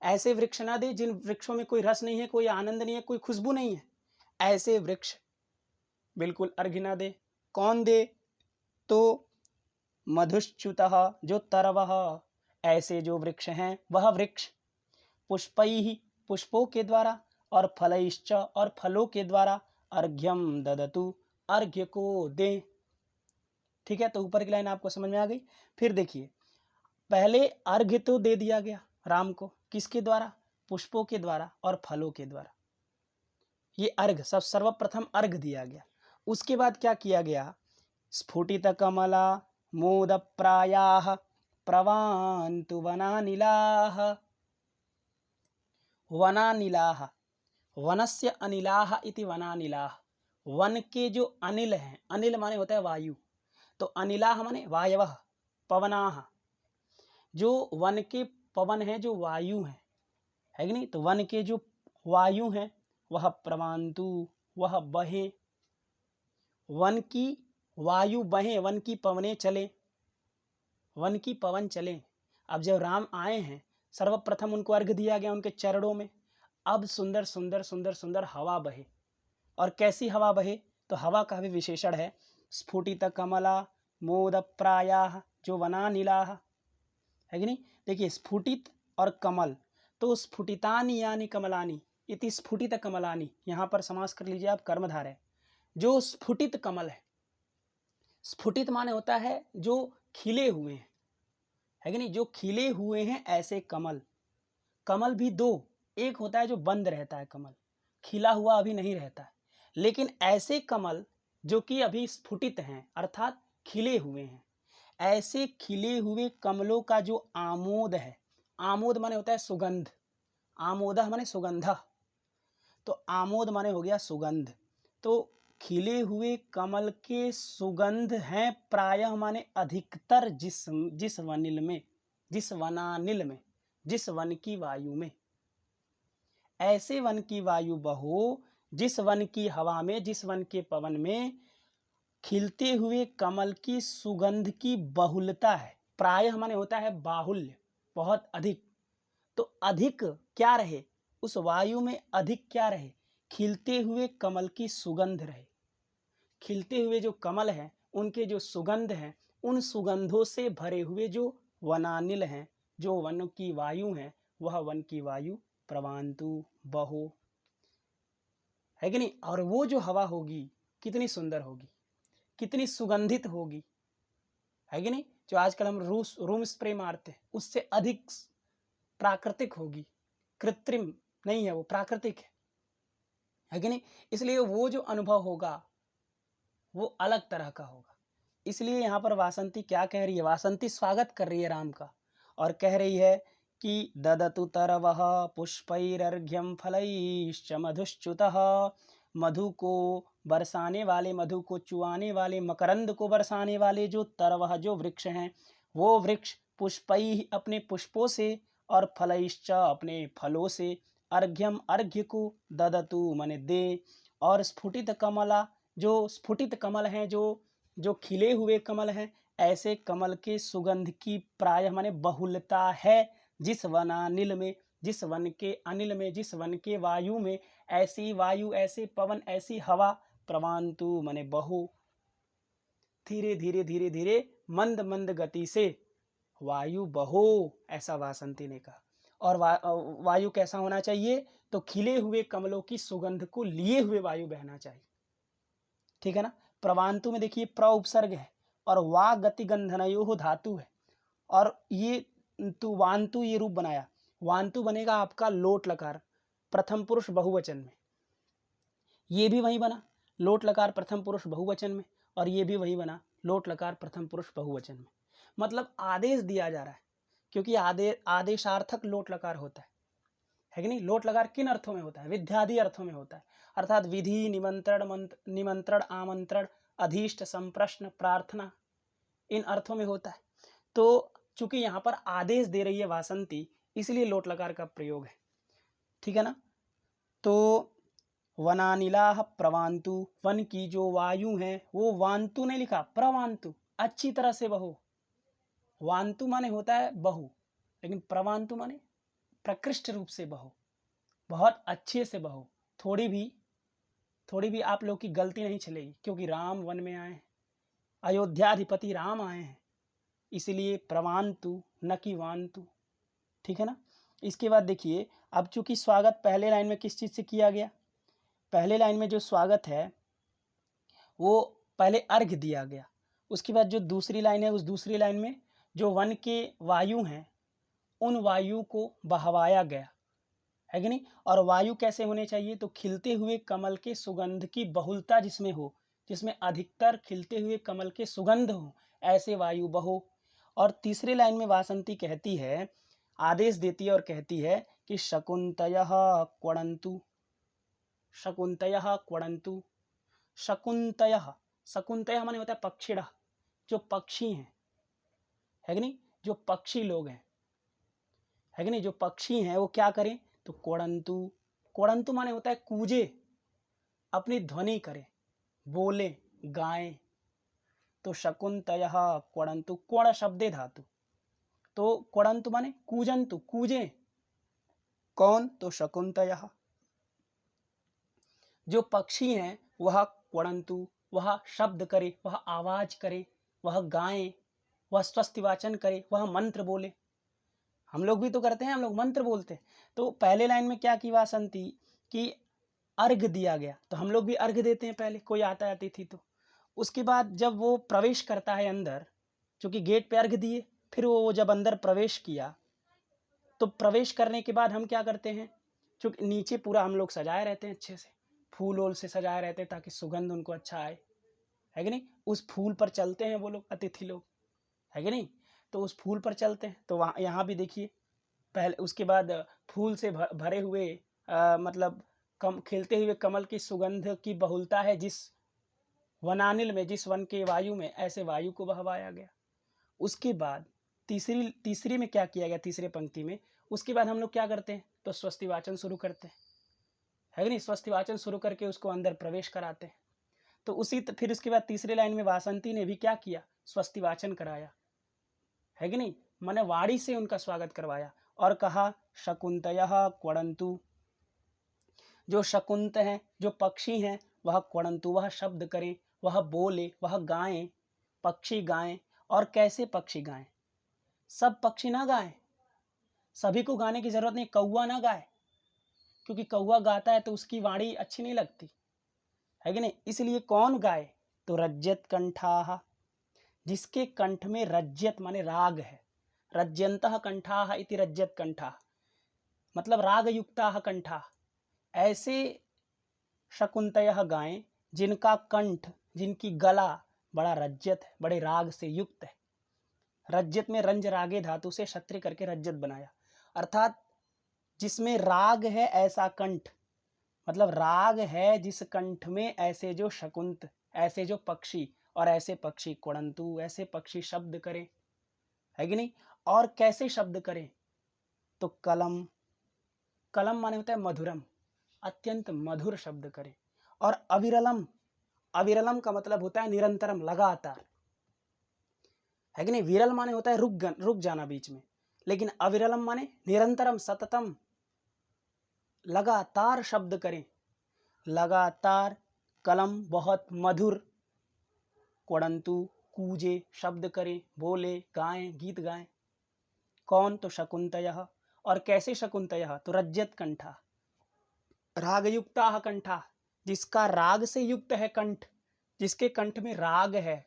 ऐसे वृक्ष ना दे जिन वृक्षों में कोई रस नहीं है, कोई आनंद नहीं है, कोई खुशबू नहीं है। ऐसे वृक्ष बिल्कुल अर्घ्य न दे। कौन दे? तो मधुश्च्युतः, जो तरवः, ऐसे जो वृक्ष हैं वह वृक्ष, पुष्पैः, पुष्पों के द्वारा, और फलैश्च, और फलों के द्वारा, अर्घ्यम ददतु, अर्घ्य को दें। ठीक है, तो ऊपर की लाइन आपको समझ में आ गई। फिर देखिए, पहले अर्घ्य तो दे दिया गया राम को, किसके द्वारा? पुष्पों के द्वारा और फलों के द्वारा। ये अर्घ सब सर्वप्रथम अर्घ दिया गया। उसके बाद क्या किया गया? स्फुटित कमला मोद प्रायाः प्रवान्तु वनानिलाः। वनानिलाः, वनस्य अनिलाः इति वनानिलाः। वन के जो अनिल हैं, अनिल माने होता है वायु, तो अनिलाः माने वायवः, पवनाः। जो वन के पवन हैं, जो वायु हैं, है कि नहीं? तो वन के जो वायु हैं वह प्रवान्तु, वह बहे, वन की वायु बहे, वन की पवनें चले, वन की पवन चले। अब जब राम आए हैं, सर्वप्रथम उनको अर्घ दिया गया उनके चरणों में। अब सुंदर सुंदर सुंदर सुंदर हवा बहे। और कैसी हवा बहे? तो हवा का भी विशेषण है, स्फुटित कमला मोद प्रायाः, जो वनानिलाः, है कि नहीं? देखिए, स्फुटित और कमल, तो स्फुटितानि यानी कमलानि इति स्फुटित कमलानि, यहाँ पर समास कर लीजिए आप, कर्मधारय है। जो स्फुटित कमल है, स्फुटित माने होता है जो खिले हुए हैं, है कि नहीं? जो खिले हुए हैं ऐसे कमल। कमल भी दो, एक होता है जो बंद रहता है कमल, खिला हुआ अभी नहीं रहता है, लेकिन ऐसे कमल जो कि अभी स्फुटित हैं अर्थात खिले हुए हैं, ऐसे खिले हुए कमलों का जो आमोद है, आमोद माने होता है सुगंध, आमोदः माने सुगंधा, तो आमोद माने हो गया सुगंध। तो खिले हुए कमल के सुगंध हैं प्रायः माने अधिकतर जिस वनिल में, जिस वनानिल में, जिस वन की वायु में। ऐसे वन की वायु बहो, जिस वन की हवा में, जिस वन के पवन में खिलते हुए कमल की सुगंध की बहुलता है। प्रायः माने होता है बाहुल्य, बहुत अधिक। तो अधिक क्या रहे उस वायु में? अधिक क्या रहे? खिलते हुए कमल की सुगंध रहे। खिलते हुए जो कमल हैं उनके जो सुगंध हैं, उन सुगंधों से भरे हुए जो वनानिल हैं, जो वन की वायु हैं, वह वन की वायु प्रवान्तु, बहो, है कि नहीं? और वो जो हवा होगी कितनी सुंदर होगी, कितनी सुगंधित होगी, है कि नहीं? जो आजकल हम रूम स्प्रे मारते हैं उससे अधिक प्राकृतिक होगी, कृत्रिम नहीं है, वो प्राकृतिक है कि नहीं? इसलिए वो जो अनुभव होगा वो अलग तरह का होगा। इसलिए यहाँ पर वासंती क्या कह रही है? वासंती स्वागत कर रही है राम का और कह रही है कि ददतु तरवः पुष्पैरर्घ्यं फलैश्च मधुश्च्युतः। मधु को बरसाने वाले, मधु को चुआने वाले, मकरंद को बरसाने वाले जो तरवः, जो वृक्ष हैं, वो वृक्ष पुष्पैः, अपने पुष्पों से, और फलैश्च, अपने फलों से, अर्घ्यम, अर्घ्य को, ददतु माने दे, और स्फुटित कमला, जो स्फुटित कमल हैं, जो खिले हुए कमल हैं, ऐसे कमल के सुगंध की प्रायः माने बहुलता है जिस वनानिल में, जिस वन के अनिल में, जिस वन के वायु में। ऐसी वायु, ऐसे पवन, ऐसी हवा, प्रवान्तु माने बहु, धीरे धीरे धीरे धीरे मंद मंद गति से वायु बहो, ऐसा वासंती ने कहा। और वायु कैसा होना चाहिए? तो खिले हुए कमलों की सुगंध को लिए हुए वायु बहना चाहिए, ठीक है ना? प्रवान्तु में देखिए प्र उपसर्ग है और वा गति गंधनयो धातु है, और ये तु वान्तु ये रूप बनाया। वान्तु बनेगा आपका लोट लकार प्रथम पुरुष बहुवचन में, ये भी वही बना लोट लकार प्रथम पुरुष बहुवचन में, और ये भी वही बना लोट लकार प्रथम पुरुष बहुवचन में। मतलब आदेश दिया जा रहा है, क्योंकि आदेशार्थक लोट लकार होता है कि नहीं? लोट लकार किन अर्थों में होता है? विद्यादि अर्थों में होता है, अर्थात विधि, निमंत्रण, निमंत्रण, आमंत्रण, अधीष्ट, संप्रश्न, प्रार्थना, इन अर्थों में होता है। तो चूंकि यहाँ पर आदेश दे रही है वासंती, इसलिए लोट लकार का प्रयोग है, ठीक है ना? तो वनानिलाः प्रवान्तु, वन की जो वायु है वो वान्तु नहीं लिखा, प्रवान्तु, अच्छी तरह से बहो। वान्तु माने होता है बहु, लेकिन प्रवान्तु माने प्रकृष्ट रूप से बहो, बहुत अच्छे से बहो, थोड़ी भी आप लोग की गलती नहीं चलेगी, क्योंकि राम वन में आए हैं, अयोध्याधिपति राम आए हैं, इसलिए प्रवान्तु न कि वान्तु। ठीक है ना। इसके बाद देखिए, अब चूंकि स्वागत पहले लाइन में किस चीज़ से किया गया, पहले लाइन में जो स्वागत है वो पहले अर्घ दिया गया, उसके बाद जो दूसरी लाइन है उस दूसरी लाइन में जो वन के वायु हैं उन वायु को बहवाया गया है कि नहीं। और वायु कैसे होने चाहिए, तो खिलते हुए कमल के सुगंध की बहुलता जिसमें हो, जिसमें अधिकतर खिलते हुए कमल के सुगंध हो, ऐसे वायु बहो। और तीसरे लाइन में वासंती कहती है, आदेश देती है और कहती है कि शकुन्तयः क्वणन्तु, शकुन्तयः क्वणन्तु। शकुन्तयः, शकुन्तयः माने होता है पक्षिणः, जो पक्षी हैं, है कि नहीं, जो पक्षी लोग हैं, है कि नहीं, जो पक्षी हैं वो क्या करें, तो क्वणन्तु, क्वणन्तु माने होता है कूजे, अपनी ध्वनि करें, बोले, गाएं। तो शकुन्तयः क्वणन्तु, क्वण शब्दे धातु, तो क्वणन्तु माने कूजन्तु, कूजे। कौन, तो शकुन्तयः। जो पक्षी हैं वह क्वणन्तु, वह शब्द करे, वह आवाज करे, वह गाएं, वह स्वस्तिवाचन करे, वह मंत्र बोले। हम लोग भी तो करते हैं, हम लोग मंत्र बोलते हैं। तो पहले लाइन में क्या की वासंती कि अर्घ दिया गया, तो हम लोग भी अर्घ देते हैं पहले कोई आता है अतिथि तो। उसके बाद जब वो प्रवेश करता है अंदर, चूंकि गेट पे अर्घ दिए, फिर वो जब अंदर प्रवेश किया, तो प्रवेश करने के बाद हम क्या करते हैं, चूंकि नीचे पूरा हम लोग सजाए रहते हैं, अच्छे से फूल वूल से सजाए रहते हैं ताकि सुगंध उनको अच्छा आए, है कि नहीं। उस फूल पर चलते हैं वो लोग, अतिथि लोग, है कि नहीं। तो उस फूल पर चलते हैं, तो वहाँ यहाँ भी देखिए पहले, उसके बाद फूल से भरे हुए मतलब खिलते हुए कमल की सुगंध की बहुलता है जिस वनानिल में, जिस वन के वायु में, ऐसे वायु को बहवाया गया। उसके बाद तीसरी में क्या किया गया, तीसरे पंक्ति में, उसके बाद हम लोग क्या करते हैं, तो स्वस्ति वाचन शुरू करते हैं, है कि नहीं। स्वस्ति वाचन शुरू करके उसको अंदर प्रवेश कराते हैं। तो फिर उसके बाद तीसरी लाइन में वासंती ने भी क्या किया, स्वस्ति वाचन कराया, है कि नहीं, मैंने वाणी से उनका स्वागत करवाया और कहा शकुन्तयः क्वणन्तु। जो शकुंत हैं, जो पक्षी हैं, वह क्वणन्तु, वह शब्द करें, वह बोले, वह गाएं, पक्षी गाएं। और कैसे पक्षी गाएं, सब पक्षी ना गाएं, सभी को गाने की जरूरत नहीं, कौवा ना गाए, क्योंकि कौवा गाता है तो उसकी वाणी अच्छी नहीं लगती, है कि नहीं। इसलिए कौन गाए, तो रज्यत कंठाः, जिसके कंठ में रज्यत माने राग है, रज्यन्तः कंठाः इति रज्यत कंठाः, मतलब राग युक्ताः कंठाः, ऐसे शकुन्तयः गाएं जिनका कंठ, जिनकी गला बड़ा रज्यत है, बड़े राग से युक्त है। रज्यत में रंज रागे धातु से क्षत्रिय करके रज्यत बनाया, अर्थात जिसमें राग है ऐसा कंठ, मतलब राग है जिस कंठ में, ऐसे जो शकुंत, ऐसे जो पक्षी, और ऐसे पक्षी क्वणन्तु, ऐसे पक्षी शब्द करें, है कि नहीं। और कैसे शब्द करें, तो कलम, कलम माने होता है मधुरम, अत्यंत मधुर शब्द करें। और अविरलम, अविरलम का मतलब होता है निरंतरम, लगातार, है कि नहीं। विरल माने होता है रुक जाना बीच में, लेकिन अविरलम माने निरंतरम, सततम, लगातार शब्द करें, लगातार। कलम बहुत मधुर, क्वणन्तु कूजे, शब्द करें, बोले, गाएं, गीत गाएं। कौन, तो शकुन्तयः। और कैसे शकुन्तयः, तो रज्यत कंठा, रागयुक्ताः कंठा, जिसका राग से युक्त है कंठ, जिसके कंठ में राग है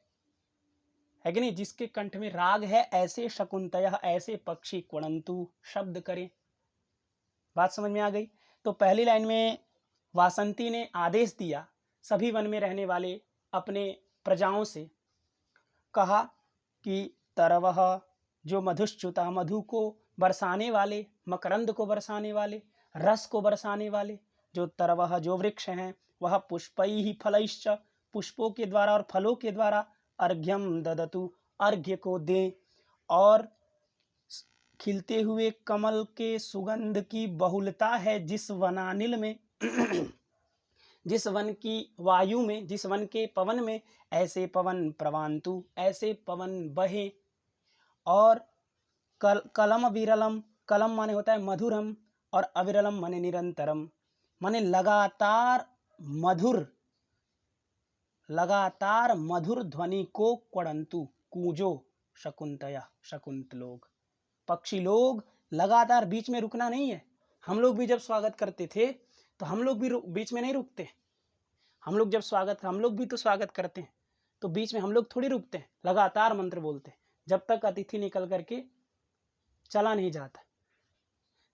कि नहीं, जिसके कंठ में राग है, ऐसे शकुन्तयः, ऐसे पक्षी क्वणन्तु, शब्द करें। बात समझ में आ गई। तो पहली लाइन में वासंती ने आदेश दिया सभी वन में रहने वाले अपने प्रजाओं से, कहा कि तरवः, जो मधुश्च्युता, मधु को बरसाने वाले, मकरंद को बरसाने वाले, रस को बरसाने वाले, जो तरवः, जो वृक्ष हैं, वह पुष्पैः फलैश्च, पुष्पों के द्वारा और फलों के द्वारा, अर्घ्यम ददतु, अर्घ्य को दें। और खिलते हुए कमल के सुगंध की बहुलता है जिस वनानिल में जिस वन की वायु में, जिस वन के पवन में, ऐसे पवन प्रवान्तु, ऐसे पवन बहे। और कलम विरलम, कलम माने होता है मधुरम, और अविरलम माने निरंतरम, माने लगातार मधुर लगातार मधुर ध्वनि को क्वड़ंतु कूजो शकुंतया शकुंत लोग। पक्षी लोग लगातार, बीच में रुकना नहीं है। हम लोग भी जब स्वागत करते थे तो हम लोग भी बीच में नहीं रुकते। हम लोग भी तो स्वागत करते हैं, तो बीच में हम लोग थोड़ी रुकते हैं, लगातार मंत्र बोलते हैं जब तक अतिथि निकल करके चला नहीं जाता,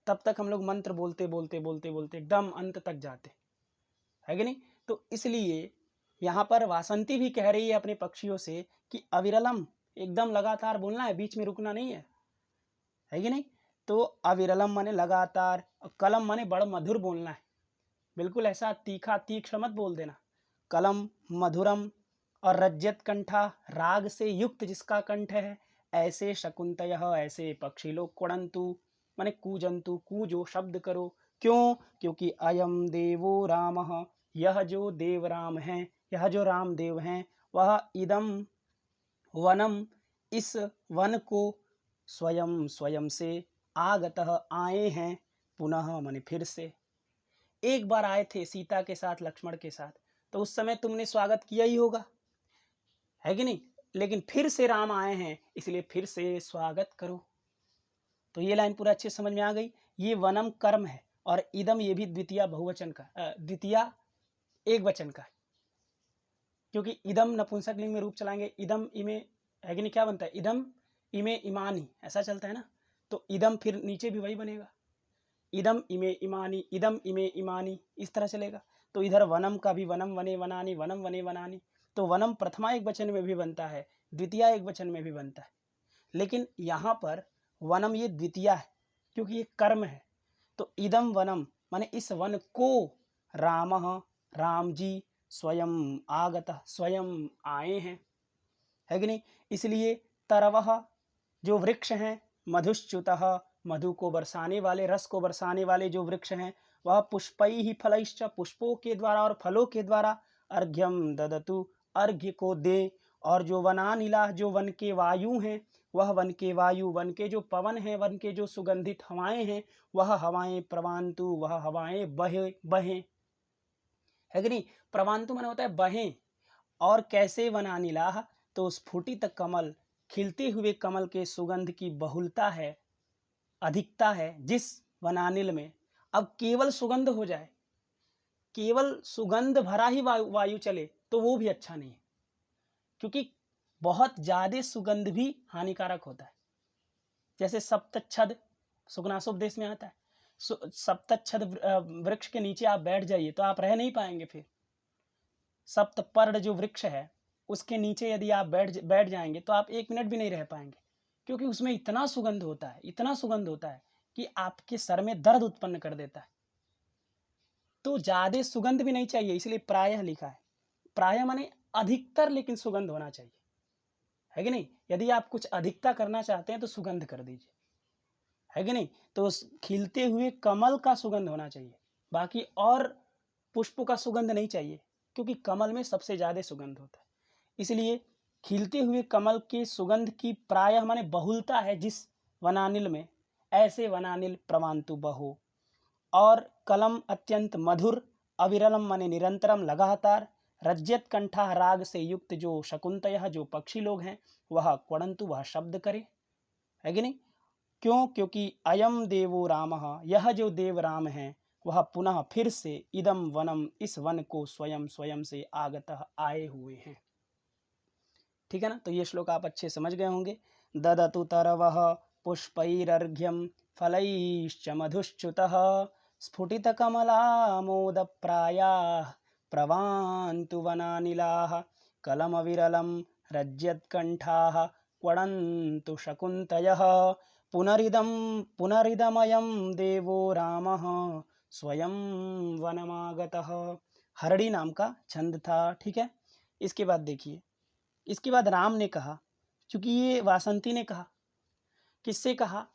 तब तक हम लोग मंत्र बोलते बोलते बोलते बोलते एकदम अंत तक जाते, है कि नहीं। तो इसलिए यहाँ पर वासंती भी कह रही है अपने पक्षियों से कि अविरलम, एकदम लगातार बोलना है, बीच में रुकना नहीं है कि नहीं। तो अविरलम माने लगातार, कलम माने बड़ मधुर बोलना है, बिल्कुल ऐसा तीखा तीक्ष्ण मत बोल देना। कलम मधुरम, और रज्जत कंठा, राग से युक्त जिसका कंठ है, ऐसे शकुंतय, ऐसे पक्षी लोग, कुड़ंतु माने कूजंतु, कूजो शब्द करो। क्यों? क्योंकि अयम देवो रामः, यह जो देव राम हैं, यह जो रामदेव हैं, वह इदम वनम, इस वन को, स्वयं स्वयं से, आगतः आए हैं, पुनः माने फिर से। एक बार आए थे सीता के साथ, लक्ष्मण के साथ, तो उस समय तुमने स्वागत किया ही होगा, है कि नहीं। लेकिन फिर से राम आए हैं, इसलिए फिर से स्वागत करो। तो ये लाइन पूरा अच्छे समझ में आ गई। ये वनम कर्म है, और इदम ये भी द्वितीय बहुवचन का, द्वितीय एक वचन का है, क्योंकि इदम नपुंसक लिंग में रूप चलाएंगे, इदम इमे, है कि नहीं, क्या बनता है, इदम इमे इमानी, ऐसा चलता है ना। तो इदम फिर नीचे भी वही बनेगा, इदम इमे इमानी, इदम इमे इमानी, इस तरह चलेगा। तो इधर वनम का भी वनम वने वनानी, वनम वने वनानी, तो वनम प्रथमा एक वचन में भी बनता है, द्वितीय एक वचन में भी बनता है। लेकिन यहाँ पर वनम ये द्वितीय है, क्योंकि ये कर्म है। तो इदम वनम माने इस वन को, रामः राम जी, स्वयं आगतः स्वयं आए हैं, है कि नहीं। इसलिए तरवः जो वृक्ष हैं, मधुश्च्युतः मधु को बरसाने वाले, रस को बरसाने वाले जो वृक्ष हैं, वह पुष्पैः फलैश्च, पुष्पों के द्वारा और फलों के द्वारा, अर्घ्यम ददतु अर्घ्य को दे। और जो वनानिला, जो वन के वायु हैं, वह वन के वायु, वन के जो पवन हैं, वन के जो सुगंधित हवाएं हैं, वह हवाएं प्रवांतु, वह हवाएं बहे बहें, है कि नहीं। प्रवांतु मन होता है बहें। और कैसे वनानिलाह, तो स्फुटित कमल, खिलते हुए कमल के सुगंध की बहुलता है, अधिकता है जिस वनानिल में। अब केवल सुगंध हो जाए, केवल सुगंध भरा ही वायु चले, तो वो भी अच्छा नहीं है, क्योंकि बहुत ज्यादा सुगंध भी हानिकारक होता है। जैसे सप्तच्छद सुगनासोपदेश में आता है, सप्तच्छद वृक्ष के नीचे आप बैठ जाइए तो आप रह नहीं पाएंगे। फिर सप्तपर्ण जो वृक्ष है, उसके नीचे यदि आप बैठ जाएंगे तो आप 1 मिनट भी नहीं रह पाएंगे, क्योंकि उसमें इतना सुगंध होता है, इतना सुगंध होता है कि आपके सर में दर्द उत्पन्न कर देता है। तो ज्यादा सुगंध भी नहीं चाहिए, इसलिए प्रायः लिखा है। प्रायः माने अधिकतर, लेकिन सुगंध होना चाहिए, है कि नहीं। यदि आप कुछ अधिकता करना चाहते हैं तो सुगंध कर दीजिए, है कि नहीं। तो खिलते हुए कमल का सुगंध होना चाहिए, बाकी और पुष्प का सुगंध नहीं चाहिए, क्योंकि कमल में सबसे ज्यादा सुगंध होता है। इसलिए खिलते हुए कमल के सुगंध की प्रायः माने बहुलता है जिस वनानिल में, ऐसे वनानिल प्रवांतु बहो। और कलम अत्यंत मधुर, अविरलम माने निरंतरम लगातार, रज्जत कंठा राग से युक्त जो शकुंतय जो पक्षी लोग हैं, वह क्वड़ंतु वह शब्द करे, है कि नहीं। क्यों? क्योंकि अयम देवो रामः, यह जो देव राम हैं, वह पुनः फिर से इदम वनम, इस वन को, स्वयं स्वयं से आगतः आए हुए हैं। ठीक है ना। तो ये श्लोक आप अच्छे समझ गए होंगे। ददतु तरवः पुष्पैरर्घ्यम फलैश्च मधुश्च्युतः स्फुटितकमलामोदप्रायाः प्रवान्तु वनानिलाः कलमविरलं रज्यत्कण्ठाः क्वड़न्तु शकुन्तयः पुनरिदमयं देवो रामः स्वयं वनमागतः। हरड़ी नाम का छंद था, ठीक है। इसके बाद देखिए, इसके बाद राम ने कहा, क्योंकि ये वासंती ने कहा, किससे कहा,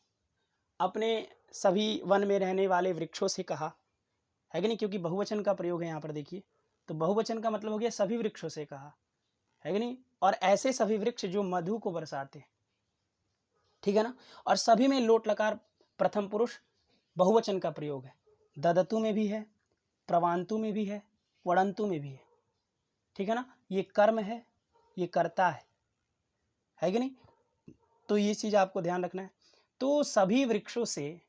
अपने सभी वन में रहने वाले वृक्षों से कहा, है कि नहीं, क्योंकि बहुवचन का प्रयोग है यहाँ पर। देखिए, तो बहुवचन का मतलब हो गया सभी वृक्षों से कहा, है कि नहीं। और ऐसे सभी वृक्ष जो मधु को बरसाते हैं, ठीक है ना। और सभी में लोट लकार प्रथम पुरुष बहुवचन का प्रयोग है, ददतु में भी है, प्रवांतु में भी है, क्वड़ंतु में भी है, ठीक है ना। ये कर्म है, ये कर्ता है कि नहीं? तो ये चीज़ आपको ध्यान रखना है। तो सभी वृक्षों से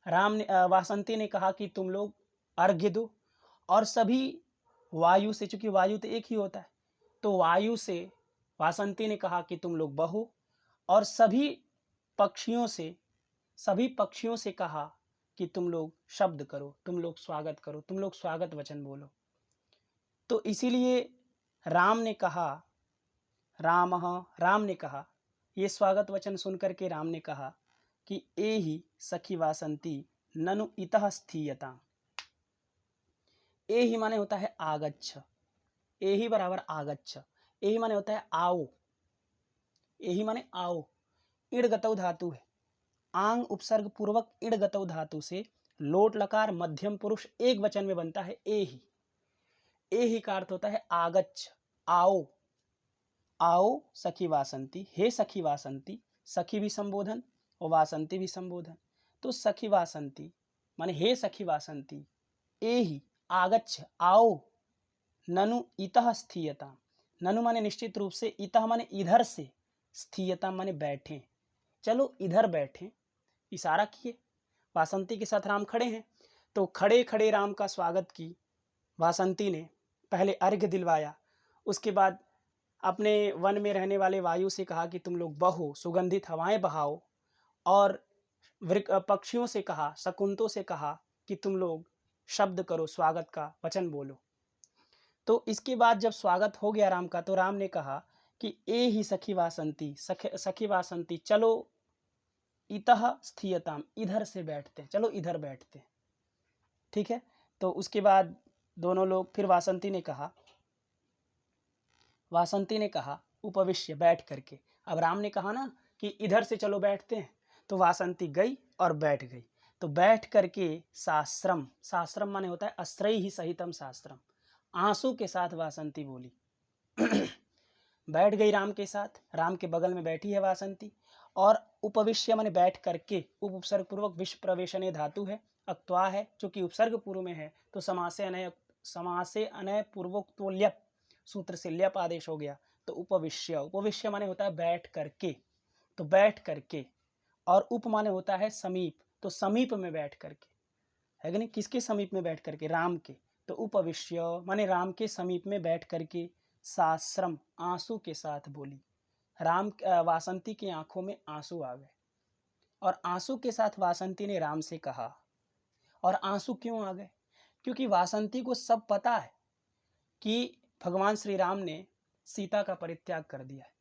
वासंती ने कहा कि तुम लोग अर्घ्य दो, और सभी वायु से, चूंकि वायु तो एक ही होता है, तो वायु से वासंती ने कहा कि तुम लोग बहो, और पक्षियों से सभी पक्षियों से कहा कि तुम लोग शब्द करो, तुम लोग स्वागत करो, तुम लोग स्वागत वचन बोलो। तो इसीलिए राम ने कहा, राम ने कहा, ये स्वागत वचन सुनकर के राम ने कहा कि ए ही सखी वासंती ननु इतः स्थीयता। ए ही माने होता है आगच्छ, ए ही बराबर आगच्छ, ए ही माने होता है आओ, ए ही माने आओ, इड़गतौ धातु है, आंग उपसर्ग पूर्वक इड़गतौ धातु से लोट लकार मध्यम पुरुष एक वचन में बनता है ए ही। ए ही का अर्थ होता है आगच्छ, आओ, आओ सखी वासंती, हे सखी वासंती, सखी भी संबोधन और वासंती भी संबोधन। तो सखी वासंती माने हे सखी वासंती, ए ही आगच्छ आओ, ननु इतः स्थीयता, ननु माने निश्चित रूप से, इतः माने इधर से, स्थीयता माने बैठे, चलो इधर बैठे, इशारा किए। वासंती के साथ राम खड़े हैं, तो खड़े खड़े राम का स्वागत की वासंती ने। पहले अर्घ्य दिलवाया, उसके बाद अपने वन में रहने वाले वायु से कहा कि तुम लोग बहो, सुगंधित हवाएं बहाओ, और पक्षियों से कहा, शकुंतों से कहा कि तुम लोग शब्द करो, स्वागत का वचन बोलो। तो इसके बाद जब स्वागत हो गया राम का, तो राम ने कहा कि ए ही सखी वासंती, सखी वासंती, चलो इतः स्थीयताम, इधर से बैठते हैं, चलो इधर बैठते हैं, ठीक है। तो उसके बाद दोनों लोग, फिर वासंती ने कहा उपविश्य, बैठ करके। अब राम ने कहा ना कि इधर से चलो बैठते हैं, तो वासंती गई और बैठ गई। तो बैठ करके शास्त्रम, शास्त्रम माने होता है आश्रय ही सहितम शास्त्रम, आंसू के साथ वासंती बोली। बैठ गई राम के साथ, राम के बगल में बैठी है वासंती। और उपविश्य माने बैठ करके, उपसर्ग पूर्वक विश्व प्रवेशने धातु है, अक्त्वा है, चूंकि उपसर्ग पूर्व में है तो समासे अनय पूर्वक तो ल्यप सूत्र से ल्यप आदेश हो गया। तो उपविश्य माने होता है बैठ करके, तो बैठ करके, और उप माने होता है समीप, तो समीप में बैठ करके, है कि नहीं? किसके समीप में बैठ करके? राम के। तो उपविश्य माने राम के समीप में बैठ करके साश्रम, आंसू के साथ बोली। वासंती की आंखों में आंसू आ गए, और आंसू के साथ वासंती ने राम से कहा। और आंसू क्यों आ गए? क्योंकि वासंती को सब पता है कि भगवान श्री राम ने सीता का परित्याग कर दिया है,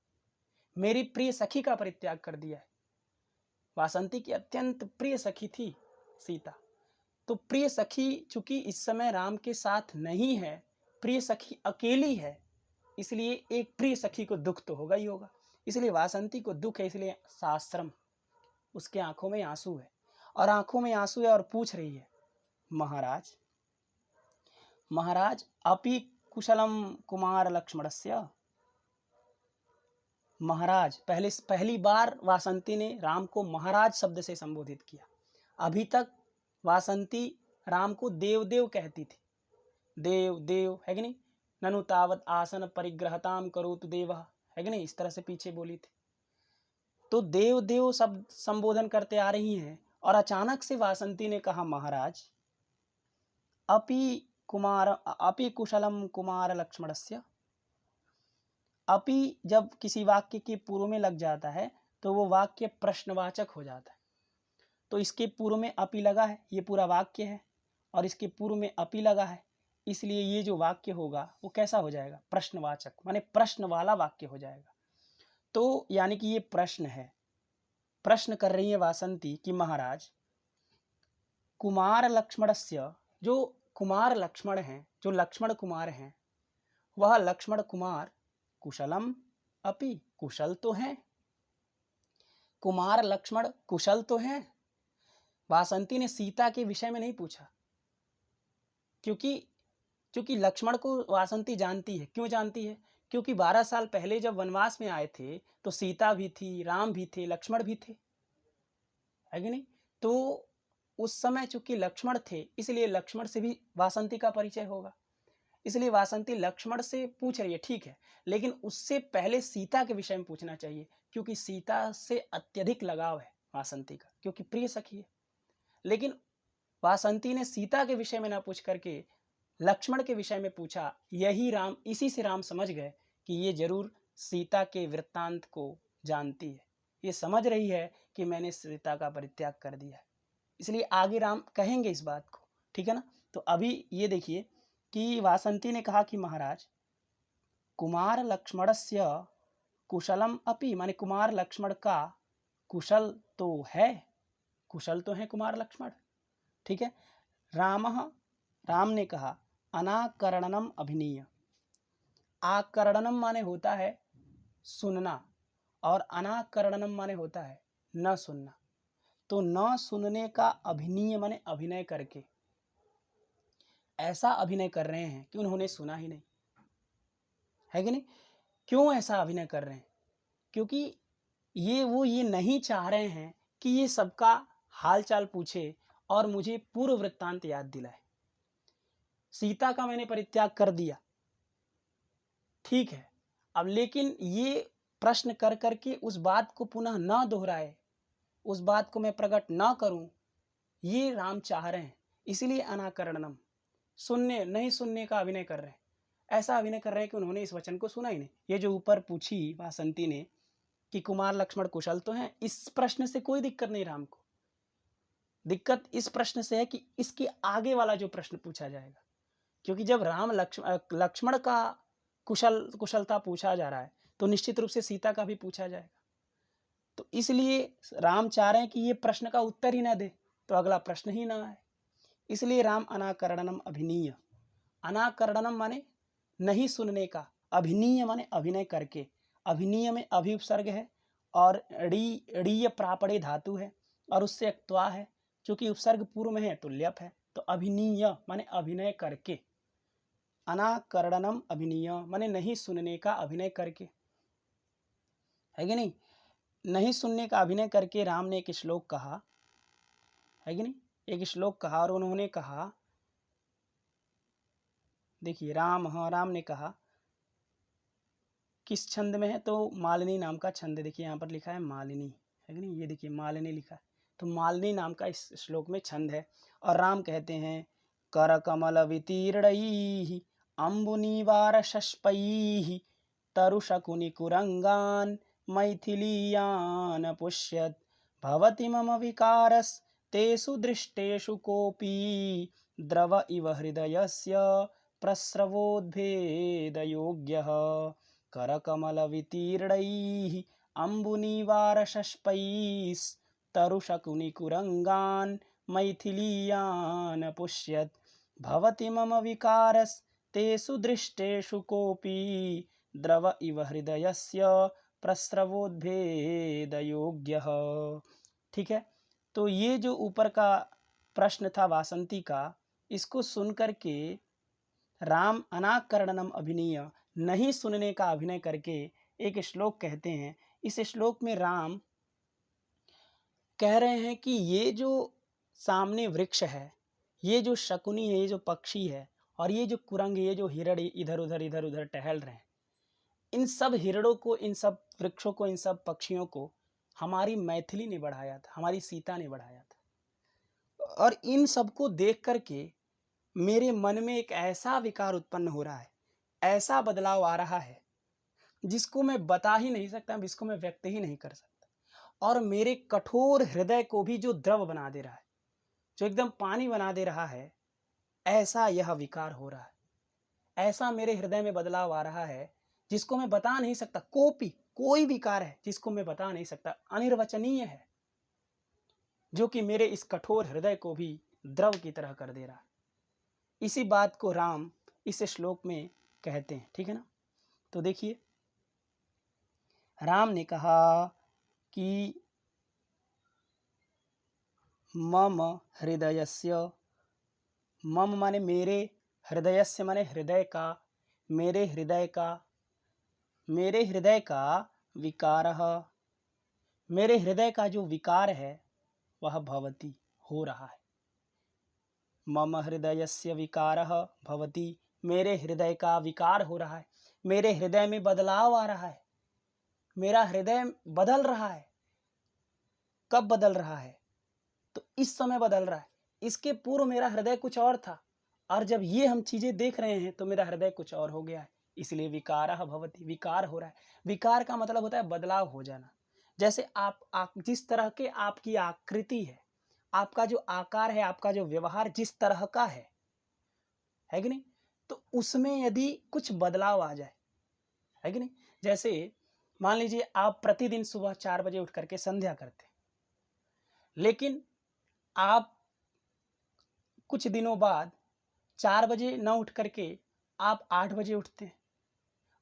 मेरी प्रिय सखी का परित्याग कर दिया है। वासंती की अत्यंत प्रिय सखी थी सीता, तो प्रिय सखी चूंकि इस समय राम के साथ नहीं है, प्रिय सखी अकेली है, इसलिए एक प्रिय सखी को दुख तो होगा ही होगा, इसलिए वासंती को दुख है, इसलिए शास्त्रम, उसके आंखों में आंसू है, और आंखों में आंसू है, और पूछ रही है, महाराज अपि कुशलम कुमार लक्ष्मणस्य। महाराज, पहली बार वासंती ने राम को महाराज शब्द से संबोधित किया। अभी तक वासंती राम को देव देव कहती थी, देव देव, है कि नहीं? ननु तावत आसन परिग्रहताम करोतु देवः, है कि नहीं? इस तरह से पीछे बोली थी। तो देव देव शब्द संबोधन करते आ रही हैं, और अचानक से वासंती ने कहा महाराज, अपि कुशलम कुमार लक्ष्मणस्य। अपि जब किसी वाक्य के पूर्व में लग जाता है तो वो वाक्य प्रश्नवाचक हो जाता है। तो इसके पूर्व में अपि लगा है, ये पूरा वाक्य है, और इसके पूर्व में अपि लगा है, इसलिए ये जो वाक्य होगा वो कैसा हो जाएगा? प्रश्नवाचक, माने प्रश्न वाला वाक्य हो जाएगा। तो यानी कि ये प्रश्न है, प्रश्न कर रही है वासंती कि महाराज, कुमार लक्ष्मणस्य, जो कुमार लक्ष्मण हैं, जो लक्ष्मण कुमार हैं, वह लक्ष्मण कुमार कुशलम अपि, कुशल तो हैं, कुमार लक्ष्मण कुशल तो हैं। वासंती ने सीता के विषय में नहीं पूछा, क्योंकि लक्ष्मण को वासंती जानती है। क्यों जानती है? क्योंकि 12 साल पहले जब वनवास में आए थे तो सीता भी थी, राम भी थे, लक्ष्मण भी थे, है कि नहीं? तो उस समय चूंकि लक्ष्मण थे, इसलिए लक्ष्मण से भी वासंती का परिचय होगा। इसलिए वासंती लक्ष्मण से पूछ रही है, ठीक है, लेकिन उससे पहले सीता के विषय में पूछना चाहिए, क्योंकि सीता से अत्यधिक लगाव है वासंती का, क्योंकि प्रिय सखी है। लेकिन वासंती ने सीता के विषय में ना पूछ करके लक्ष्मण के विषय में पूछा। यही राम, इसी से राम समझ गए कि ये जरूर सीता के वृत्तांत को जानती है, ये समझ रही है कि मैंने सीता का परित्याग कर दिया है, इसलिए आगे राम कहेंगे इस बात को, ठीक है ना। तो अभी ये देखिए कि वासंती ने कहा कि महाराज, कुमार लक्ष्मणस्य कुशलम अपि, माने कुमार लक्ष्मण का कुशल तो है, कुशल तो है कुमार लक्ष्मण, ठीक है। राम ने कहा अनाकरणम अभिनीय। आकरणम माने होता है सुनना, और अनाकरणम माने होता है न सुनना। तो न सुनने का अभिनीय माने अभिनय करके, ऐसा अभिनय कर रहे हैं कि उन्होंने सुना ही नहीं, है कि नहीं। क्यों ऐसा अभिनय कर रहे हैं? क्योंकि ये नहीं चाह रहे हैं कि ये सबका हालचाल पूछे और मुझे पूर्व वृत्तांत याद दिलाए। सीता का मैंने परित्याग कर दिया, ठीक है, अब लेकिन ये प्रश्न कर करके उस बात को पुनः न दोहराए, उस बात को मैं प्रकट ना करूं, ये राम चाह रहे हैं। इसीलिए अनाकरणम, नहीं सुनने का अभिनय कर रहे हैं, ऐसा अभिनय कर रहे हैं कि उन्होंने इस वचन को सुना ही नहीं। ये जो ऊपर पूछी वासंती ने कि कुमार लक्ष्मण कुशल तो हैं, इस प्रश्न से कोई दिक्कत नहीं राम को। दिक्कत इस प्रश्न से है कि इसके आगे वाला जो प्रश्न पूछा जाएगा, क्योंकि जब राम लक्ष्मण का कुशलता पूछा जा रहा है, तो निश्चित रूप से सीता का भी पूछा जाएगा। तो इसलिए राम चाह रहे हैं कि ये प्रश्न का उत्तर ही ना दे, तो अगला प्रश्न ही ना आए। इसलिए राम अनाकरणम अभिनीय, अनाकरणम माने नहीं सुनने का, अभिनीय माने अभिनय करके। अभिनीय में अभि उपसर्ग है और ड़ीय प्रापड़े धातु है और उससे एक त्वा है, क्योंकि उपसर्ग पूर्व में है तो ल्यप है। तो अभिनीय माने अभिनय करके, अनाकरणम अभिनीय माने नहीं सुनने का अभिनय करके, है कि नहीं। नहीं सुनने का अभिनय करके राम ने एक श्लोक कहा, है कि नहीं, एक श्लोक कहा, और उन्होंने कहा, देखिए राम ने कहा किस छंद में है, तो मालिनी नाम का छंद, देखिए यहाँ पर लिखा है मालिनी, है कि नहीं, ये देखिए मालिनी लिखा है, तो मालिनी नाम का इस श्लोक में छंद है। और राम कहते हैं कर कमल वितीर्णैः अम्बुनिवार शष्पैः तरुशकुनि कुरंगान मैथिलीयान पुष्यत भवति मम विकारस्तेषु दृष्टेषु कोपि द्रव इव हृदयस्य प्रस्रवोद्भेदयोग्यः करकमलवितीर्णैः अम्बुनिवारशष्पैस्तरुशकुनिकुरङ्गान् मैथिलीयान् पुष्यत् भवति मम विकारस्तेषु दृष्टेषु कोपि द्रव इव हृदयस्य प्रस्रवोद्भेदयोग्यः। ठीक है, तो ये जो ऊपर का प्रश्न था वासंती का, इसको सुनकर के राम अनाकरणम अभिनीय, नहीं सुनने का अभिनय करके एक श्लोक कहते हैं। इस श्लोक में राम कह रहे हैं कि ये जो सामने वृक्ष है, ये जो शकुनी है, ये जो पक्षी है, और ये जो कुरंग, ये जो हिरण इधर उधर टहल रहे हैं, इन सब हिरणों को, इन सब वृक्षों को, इन सब पक्षियों को हमारी मैथिली ने बढ़ाया था, हमारी सीता ने बढ़ाया था। और इन सबको देख करके मेरे मन में एक ऐसा विकार उत्पन्न हो रहा है, ऐसा बदलाव आ रहा है जिसको मैं बता ही नहीं सकता, जिसको मैं व्यक्त ही नहीं कर सकता, और मेरे कठोर हृदय को भी जो द्रव बना दे रहा है, जो एकदम पानी बना दे रहा है, ऐसा यह विकार हो रहा है। ऐसा मेरे हृदय में बदलाव आ रहा है जिसको मैं बता नहीं सकता। कोई विकार है जिसको मैं बता नहीं सकता, अनिर्वचनीय है, जो कि मेरे इस कठोर हृदय को भी द्रव की तरह कर दे रहा है। इसी बात को राम इस श्लोक में कहते हैं, ठीक है ना। तो देखिए राम ने कहा कि मम हृदयस्य, मम माने मेरे, हृदयस्य माने हृदय का, मेरे हृदय का विकारः, मेरे हृदय का जो विकार है वह भवति, हो रहा है। मम हृदयस्य विकारः भवति, मेरे हृदय का विकार हो रहा है, मेरे हृदय में बदलाव आ रहा है, मेरा हृदय बदल रहा है। कब बदल रहा है? तो इस समय बदल रहा है। इसके पूर्व मेरा हृदय कुछ और था, और जब ये हम चीजें देख रहे हैं तो मेरा हृदय कुछ और हो गया है, इसलिए विकारः भवति, विकार हो रहा है। विकार का मतलब होता है बदलाव हो जाना। जैसे आप जिस तरह के आपकी आकृति है, आपका जो आकार है, आपका जो व्यवहार जिस तरह का है कि नहीं, तो उसमें यदि कुछ बदलाव आ जाए, है कि नहीं। जैसे मान लीजिए आप प्रतिदिन सुबह 4 बजे उठ करके संध्या करते, लेकिन आप कुछ दिनों बाद 4 बजे न उठ करके आप 8 बजे उठते हैं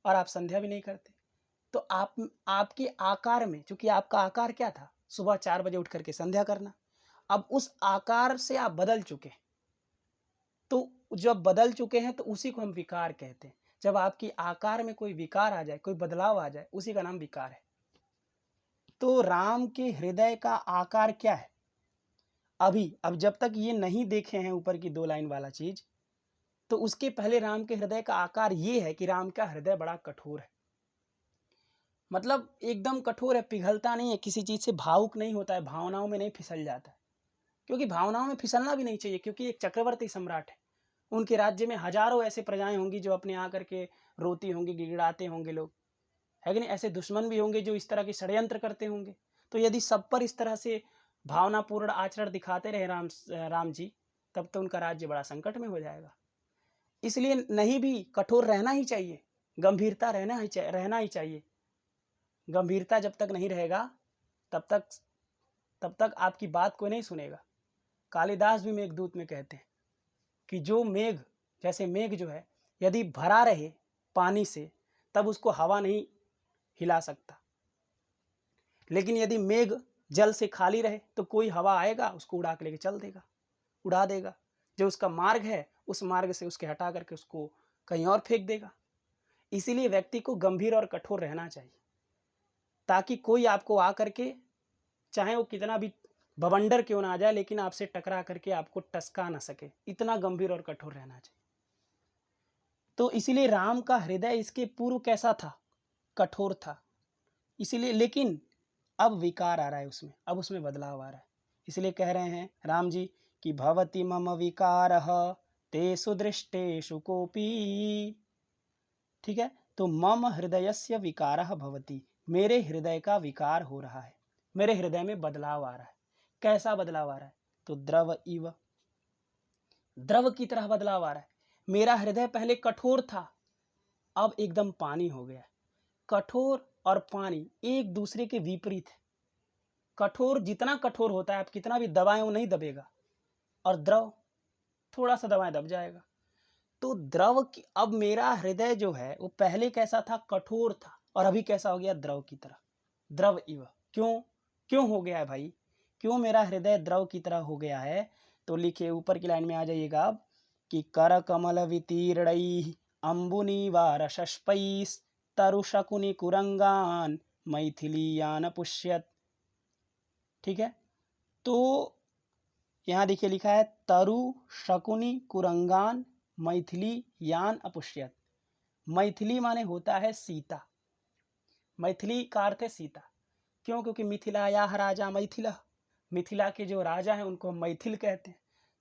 और आप संध्या भी नहीं करते, तो आपके आकार में, चूंकि आपका आकार क्या था, सुबह 4 बजे उठ करके संध्या करना, अब उस आकार से आप बदल चुके हैं। तो जब बदल चुके हैं तो उसी को हम विकार कहते हैं। जब आपकी आकार में कोई विकार आ जाए, कोई बदलाव आ जाए, उसी का नाम विकार है। तो राम के हृदय का आकार क्या है? अब जब तक ये नहीं देखे हैं ऊपर की 2 लाइन वाला चीज, तो उसके पहले राम के हृदय का आकार ये है कि राम का हृदय बड़ा कठोर है। मतलब एकदम कठोर है, पिघलता नहीं है, किसी चीज से भावुक नहीं होता है, भावनाओं में नहीं फिसल जाता है। क्योंकि भावनाओं में फिसलना भी नहीं चाहिए, क्योंकि एक चक्रवर्ती सम्राट है, उनके राज्य में हजारों ऐसे प्रजाएं होंगी जो अपने आकर के रोती होंगी, गिड़गिड़ाते होंगे लोग, है कि नहीं। ऐसे दुश्मन भी होंगे जो इस तरह के षड्यंत्र करते होंगे। तो यदि सब पर इस तरह से भावनापूर्ण आचरण दिखाते रहे राम जी, तब तो उनका राज्य बड़ा संकट में हो जाएगा। इसलिए नहीं भी कठोर रहना ही चाहिए, गंभीरता रहना ही चाहिए। गंभीरता जब तक नहीं रहेगा तब तक आपकी बात कोई नहीं सुनेगा। कालिदास भी मेघदूत में कहते हैं कि जो मेघ, जैसे मेघ जो है, यदि भरा रहे पानी से तब उसको हवा नहीं हिला सकता, लेकिन यदि मेघ जल से खाली रहे तो कोई हवा आएगा उसको उड़ा के लेके चल देगा, उड़ा देगा। जो उसका मार्ग है उस मार्ग से उसके हटा करके उसको कहीं और फेंक देगा। इसीलिए व्यक्ति को गंभीर और कठोर रहना चाहिए, ताकि कोई आपको आकर के, चाहे वो कितना भी बवंडर क्यों ना आ जाए, लेकिन आपसे टकरा करके आपको टसका ना सके। इतना गंभीर और कठोर रहना चाहिए। तो इसीलिए राम का हृदय इसके पूर्व कैसा था? कठोर था। इसीलिए, लेकिन अब विकार आ रहा है उसमें, अब उसमें बदलाव आ रहा है। इसलिए कह रहे हैं राम जी कि भवति मम विकारः तेषु दृष्टेषु कोपी। ठीक है, तो मम हृदयस्य विकारः भवति, मेरे हृदय का विकार हो रहा है, मेरे हृदय में बदलाव आ रहा है। कैसा बदलाव आ रहा है? तो द्रव इव, द्रव की तरह बदलाव आ रहा है। मेरा हृदय पहले कठोर था, अब एकदम पानी हो गया। कठोर और पानी एक दूसरे के विपरीत है। कठोर जितना कठोर होता है, आप कितना भी दबाएं वो नहीं दबेगा, और द्रव थोड़ा सा दबाएं दब जाएगा। तो द्रव की, अब मेरा हृदय जो है वो पहले कैसा था? कठोर था, और अभी कैसा हो गया? द्रव की तरह, द्रव इव। क्यों क्यों हो गया है भाई? क्यों मेरा हृदय द्रव की तरह हो गया है? तो लिखिए, ऊपर की लाइन में आ जाइएगा आप कि कर कमल वितीर्णैः अम्बुनिवारशष्पैः तरुशकुनि कुरंगान मैथिलीयान पुष्यत। ठीक है, तो यहाँ देखिए लिखा है तरु शकुनी कुरंगान मैथिली यान अपुष्यत। मैथिली माने होता है सीता, मैथिली का अर्थ है सीता। क्यों? क्योंकि मिथिलायाः राजा मैथिल, मिथिला के जो राजा हैं उनको मैथिल कहते हैं।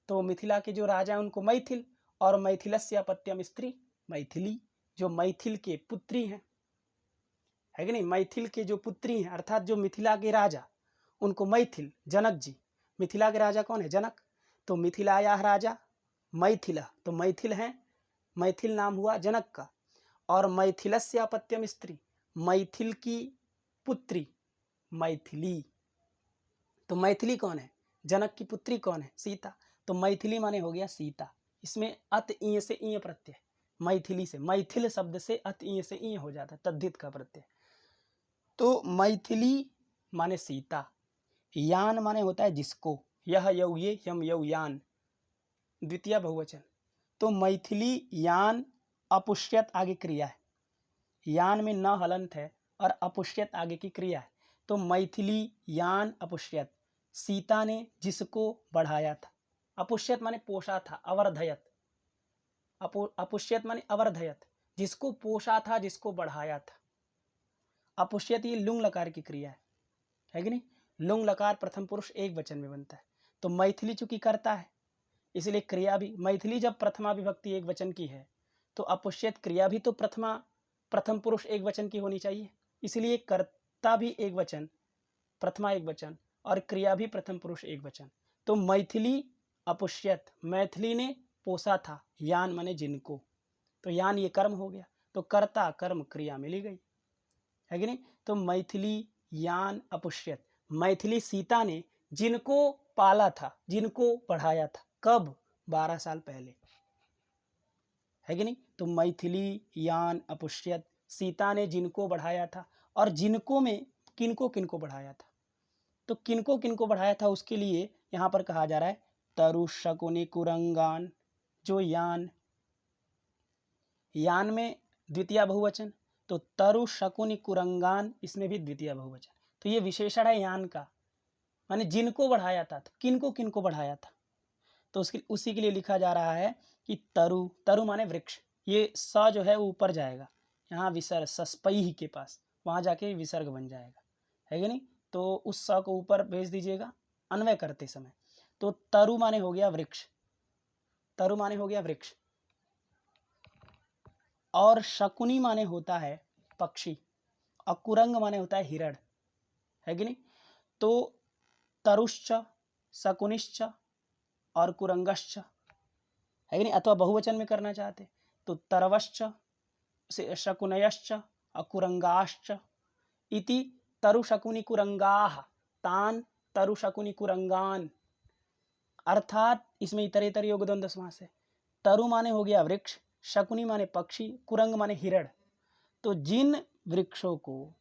तो मिथिला के जो राजा हैं उनको मैथिल, और मैथिलस्य अपत्यम स्त्री मैथिली, जो मैथिल के पुत्री हैं, है कि नहीं। मैथिल के जो पुत्री हैं, अर्थात जो मिथिला के राजा, उनको मैथिल, जनक जी। मिथिला के राजा कौन है? जनक। तो मिथिलाया राजा मैथिल, तो मैथिल हैं, मैथिल नाम हुआ जनक का। और मैथिलस्य अपत्यम स्त्री, मैथिल की पुत्री मैथिली। तो मैथिली कौन है? जनक की पुत्री कौन है? सीता। तो मैथिली माने हो गया सीता। इसमें अत ईय से ईय प्रत्यय, मैथिली से, मैथिल शब्द से अत ईय से ईय हो जाता है, तद्धित का प्रत्यय। तो मैथिली माने सीता, यान माने होता है जिसको, यह यौ ये यम यौ यान, द्वितीय बहुवचन। तो मैथिली यान अपुष्यत आगे क्रिया है, यान में न हलंत है और अपुष्यत आगे की क्रिया है। तो मैथिली यान अपुष्यत, सीता ने जिसको बढ़ाया था। अपुष्यत माने पोषा था, अवर्धयत, अपुष्यत माने अवर्धयत, जिसको पोषा था, जिसको बढ़ाया था। अपुष्यत ये लुंग लकार की क्रिया है कि नहीं। लुंग लकार प्रथम पुरुष एक वचन में बनता है। तो मैथिली चूंकि करता है, इसलिए क्रिया भी मैथिली जब प्रथमा विभक्ति एक वचन की है तो अपुष्यत क्रिया भी तो प्रथम पुरुष एक वचन की होनी चाहिए। इसलिए कर्ता भी एक वचन, प्रथमा एक वचन, और क्रिया भी प्रथम पुरुष एक वचन। तो मैथिली अपुष्यत, मैथिली ने पोसा था, यान माने जिनको, तो यान ये कर्म हो गया, तो कर्ता कर्म क्रिया मिली गई, है कि नहीं। तो मैथिली यान अपुष्यत, मैथिली सीता ने जिनको पाला था, जिनको बढ़ाया था, कब? 12 साल पहले, है कि नहीं। तो मैथिली यान अपुष्यत, सीता ने जिनको बढ़ाया था, और जिनको में किनको किनको बढ़ाया था। तो किनको किनको बढ़ाया था उसके लिए यहाँ पर कहा जा रहा है तरु शकुनि कुरंगान। जो यान, यान में द्वितीय बहुवचन, तो तरु शकुनि कुरंगान, इसमें भी द्वितीय बहुवचन। तो ये विशेषण है यान का, माने जिनको बढ़ाया था। तो किनको किनको बढ़ाया था, तो उसी के लिए लिखा जा रहा है कि तरु, तरु माने वृक्ष, ये स जो है वो ऊपर जाएगा, यहाँ विसर्ग सस्पई के पास, वहाँ जाके विसर्ग बन जाएगा, है कि नहीं। तो उस स को ऊपर भेज दीजिएगा अन्वय करते समय। तो तरु माने हो गया वृक्ष, तरु माने हो गया वृक्ष, और शकुनी माने होता है पक्षी, और कुरंग माने होता है हिरण, है कि नहीं। तो तरुश्च, शकुनिश्च और कुरंगश्च, है कि नहीं। अथवा बहुवचन में करना चाहते तो तरवश्च, शकुनयश्च और कुरंगाश्च इति तरुशकुनि कुरंगाः तान तरुशकुनि कुरंगान। अर्थात इसमें इतरेतर योग द्वंद्व समास है। तरु माने हो गया वृक्ष, शकुनी माने पक्षी, कुरंग माने हिरण। तो जिन वृक्षों को,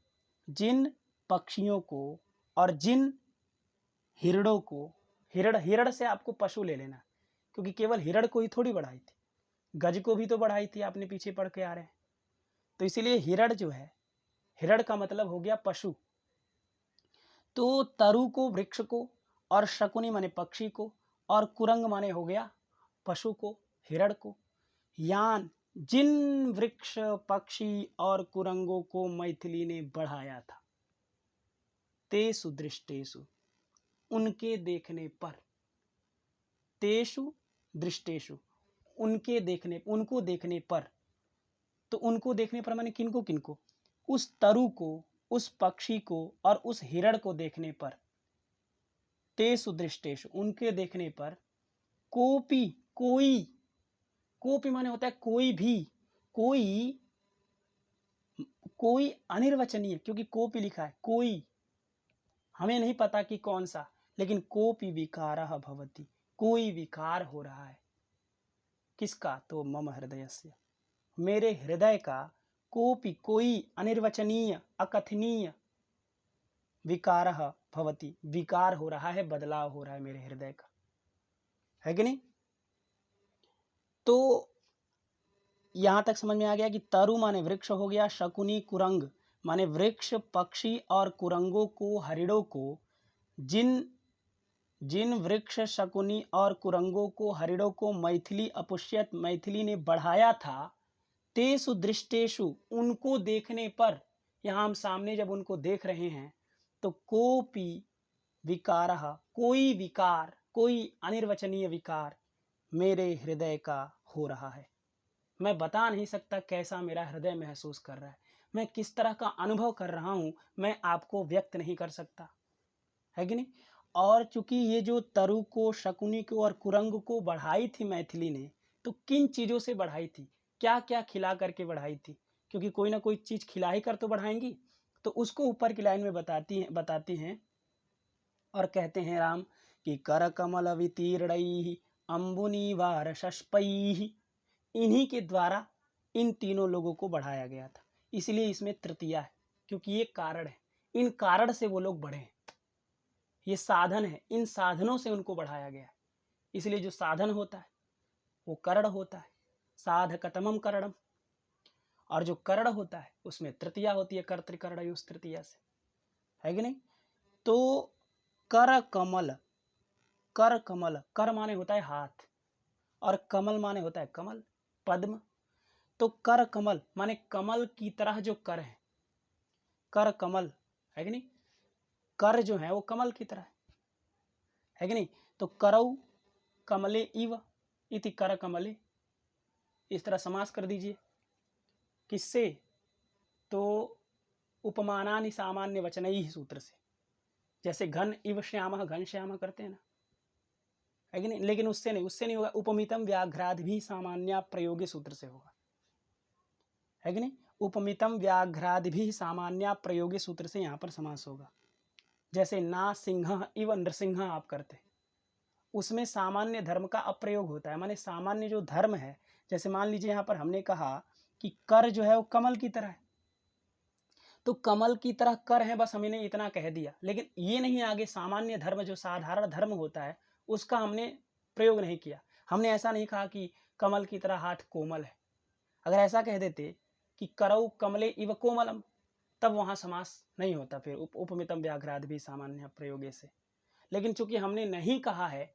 जिन पक्षियों को और जिन हिरणों को, हिरण, हिरण से आपको पशु ले लेना, क्योंकि केवल हिरण को ही थोड़ी बढ़ाई थी, गज को भी तो बढ़ाई थी, आपने पीछे पढ़ के आ रहे हैं। तो इसीलिए हिरण जो है, हिरण का मतलब हो गया पशु। तो तरु को वृक्ष को, और शकुनी माने पक्षी को, और कुरंग माने हो गया पशु को, हिरण को। यान, जिन वृक्ष पक्षी और कुरंगों को मैथिली ने बढ़ाया था, तेषु दृष्टेषु, उनके देखने पर, तेषु दृष्टेषु, उनके देखने, उनको देखने पर। तो उनको देखने पर माने किनको किनको, उस तरु को, उस पक्षी को और उस हिरण को देखने पर। तेषु दृष्टेषु, उनके देखने पर, कोपी, कोई, कोपी माने होता है कोई भी, कोई, कोई अनिर्वचनीय, क्योंकि कोपी लिखा है कोई, हमें नहीं पता कि कौन सा, लेकिन कोपी विकारः भवति, कोई विकार हो रहा है। किसका? तो मम हृदयस्य, मेरे हृदय का, कोपी कोई अनिर्वचनीय अकथनीय, विकारः भवति, विकार हो रहा है, बदलाव हो रहा है मेरे हृदय का, है कि नहीं। तो यहां तक समझ में आ गया कि तरु माने वृक्ष हो गया, शकुनी कुरंग माने वृक्ष पक्षी और कुरंगों को, हरिणों को, जिन जिन वृक्ष शकुनी और कुरंगों को, हरिणों को मैथिली अपुष्यत, मैथिली ने बढ़ाया था, तेषु दृष्टेषु, उनको देखने पर। यहाँ हम सामने जब उनको देख रहे हैं तो कोपी विकारः, कोई विकार, कोई अनिर्वचनीय विकार मेरे हृदय का हो रहा है। मैं बता नहीं सकता कैसा मेरा हृदय महसूस कर रहा है, मैं किस तरह का अनुभव कर रहा हूं, मैं आपको व्यक्त नहीं कर सकता, है कि नहीं। और चूंकि ये जो तरु को, शकुनी को और कुरंग को बढ़ाई थी मैथिली ने, तो किन चीजों से बढ़ाई थी, क्या क्या खिला करके बढ़ाई थी, क्योंकि कोई ना कोई चीज खिला ही कर तो बढ़ाएंगी। तो उसको ऊपर की लाइन में बताती हैं और कहते हैं राम कि कर कमल वितीर्णैः अम्बुनिवार शष्पैः, इन्हीं के द्वारा इन तीनों लोगों को बढ़ाया गया था। इसलिए इसमें तृतीया है, क्योंकि ये कारण है, इन कारण से वो लोग बढ़े हैं, ये साधन है, इन साधनों से उनको बढ़ाया गया है। इसलिए जो साधन होता है वो करण होता है, साधकतमम करणम, और जो करण होता है उसमें तृतीया होती है, कर्तृकरणयोस् तृतीया से, है कि नहीं। तो कर कमल, कर कमल, कर माने होता है हाथ, और कमल माने होता है कमल। पद्म। तो कर कमल माने कमल की तरह जो कर है, कर कमल है कि नहीं, कर जो है वो कमल की तरह है कि नहीं। तो करौ कमले इव इति कर कमले, इस तरह समास कर दीजिए। किससे? तो उपमानानि सामान्य वचनैः सूत्र से। जैसे घन इव श्यामः, घन श्यामः करते हैं ना, है कि नहीं। लेकिन उससे नहीं होगा, उपमितम व्याघ्रादि भी सामान्य प्रयोगी सूत्र से होगा, है कि नहीं। उपमितम व्याघ्रादि भी सामान्य प्रयोगी सूत्र से यहाँ पर समास होगा। जैसे ना सिंह इव नृसिंह आप करते, उसमें सामान्य धर्म का अप्रयोग होता है, माने सामान्य जो धर्म है। जैसे मान लीजिए यहाँ पर हमने कहा कि कर जो है वो कमल की तरह है, तो कमल की तरह कर है, बस हमने इतना कह दिया। लेकिन ये नहीं आगे सामान्य धर्म जो साधारण धर्म होता है उसका हमने प्रयोग नहीं किया। हमने ऐसा नहीं कहा कि कमल की तरह हाथ कोमल है। अगर ऐसा कह देते कि करौ कमले इव कोमलम, तब वहां समास नहीं होता, फिर उपमितम व्याघ्राद भी सामान्य प्रयोगे से। लेकिन चूंकि हमने नहीं कहा है,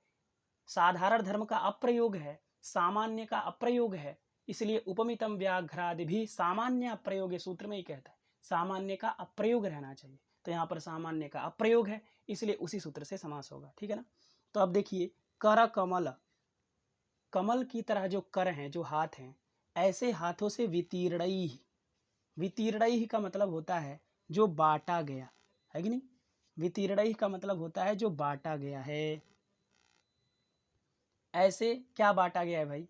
साधारण धर्म का अप्रयोग है, सामान्य का अप्रयोग है, इसलिए उपमितम व्याघ्रादि भी सामान्य अप्रयोग सूत्र में ही कहता है सामान्य का अप्रयोग रहना चाहिए। तो यहाँ पर सामान्य का अप्रयोग है, इसलिए उसी सूत्र से समास होगा, ठीक है ना। तो अब देखिए, कर कमल, कमल की तरह जो कर हैं, जो हाथ हैं, ऐसे हाथों से वितीर्णई, वितीर्णई का मतलब होता है जो बांटा गया, है कि नहीं। वितीर्णई का मतलब होता है जो बांटा गया है। ऐसे क्या बांटा गया है भाई,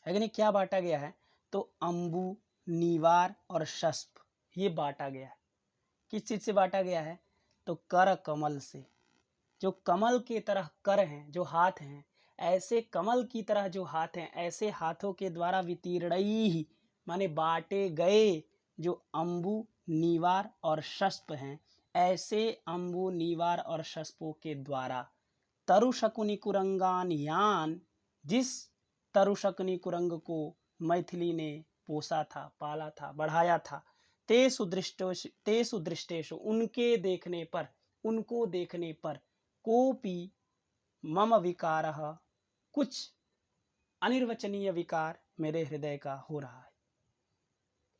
है कि नहीं, क्या बांटा गया है। तो अंबु, नीवार और शस्प, ये बांटा गया है। किस चीज से बांटा गया है, तो कर कमल से। जो कमल की तरह कर हैं, जो हाथ हैं, ऐसे कमल की तरह जो हाथ हैं, ऐसे हाथों के द्वारा वितीर्णई माने बांटे गए जो अंबु, नीवार और शस्प हैं, ऐसे अंबु, नीवार और शस्पों के द्वारा तरुशकुनि कुरंगान यान, जिस तरुशकुनि कुरंग को मैथिली ने पोसा था, पाला था, बढ़ाया था, तेसु दृष्टेषु उनके देखने पर, उनको देखने पर, कोपि मम विकारः, कुछ अनिर्वचनीय विकार मेरे हृदय का हो रहा है,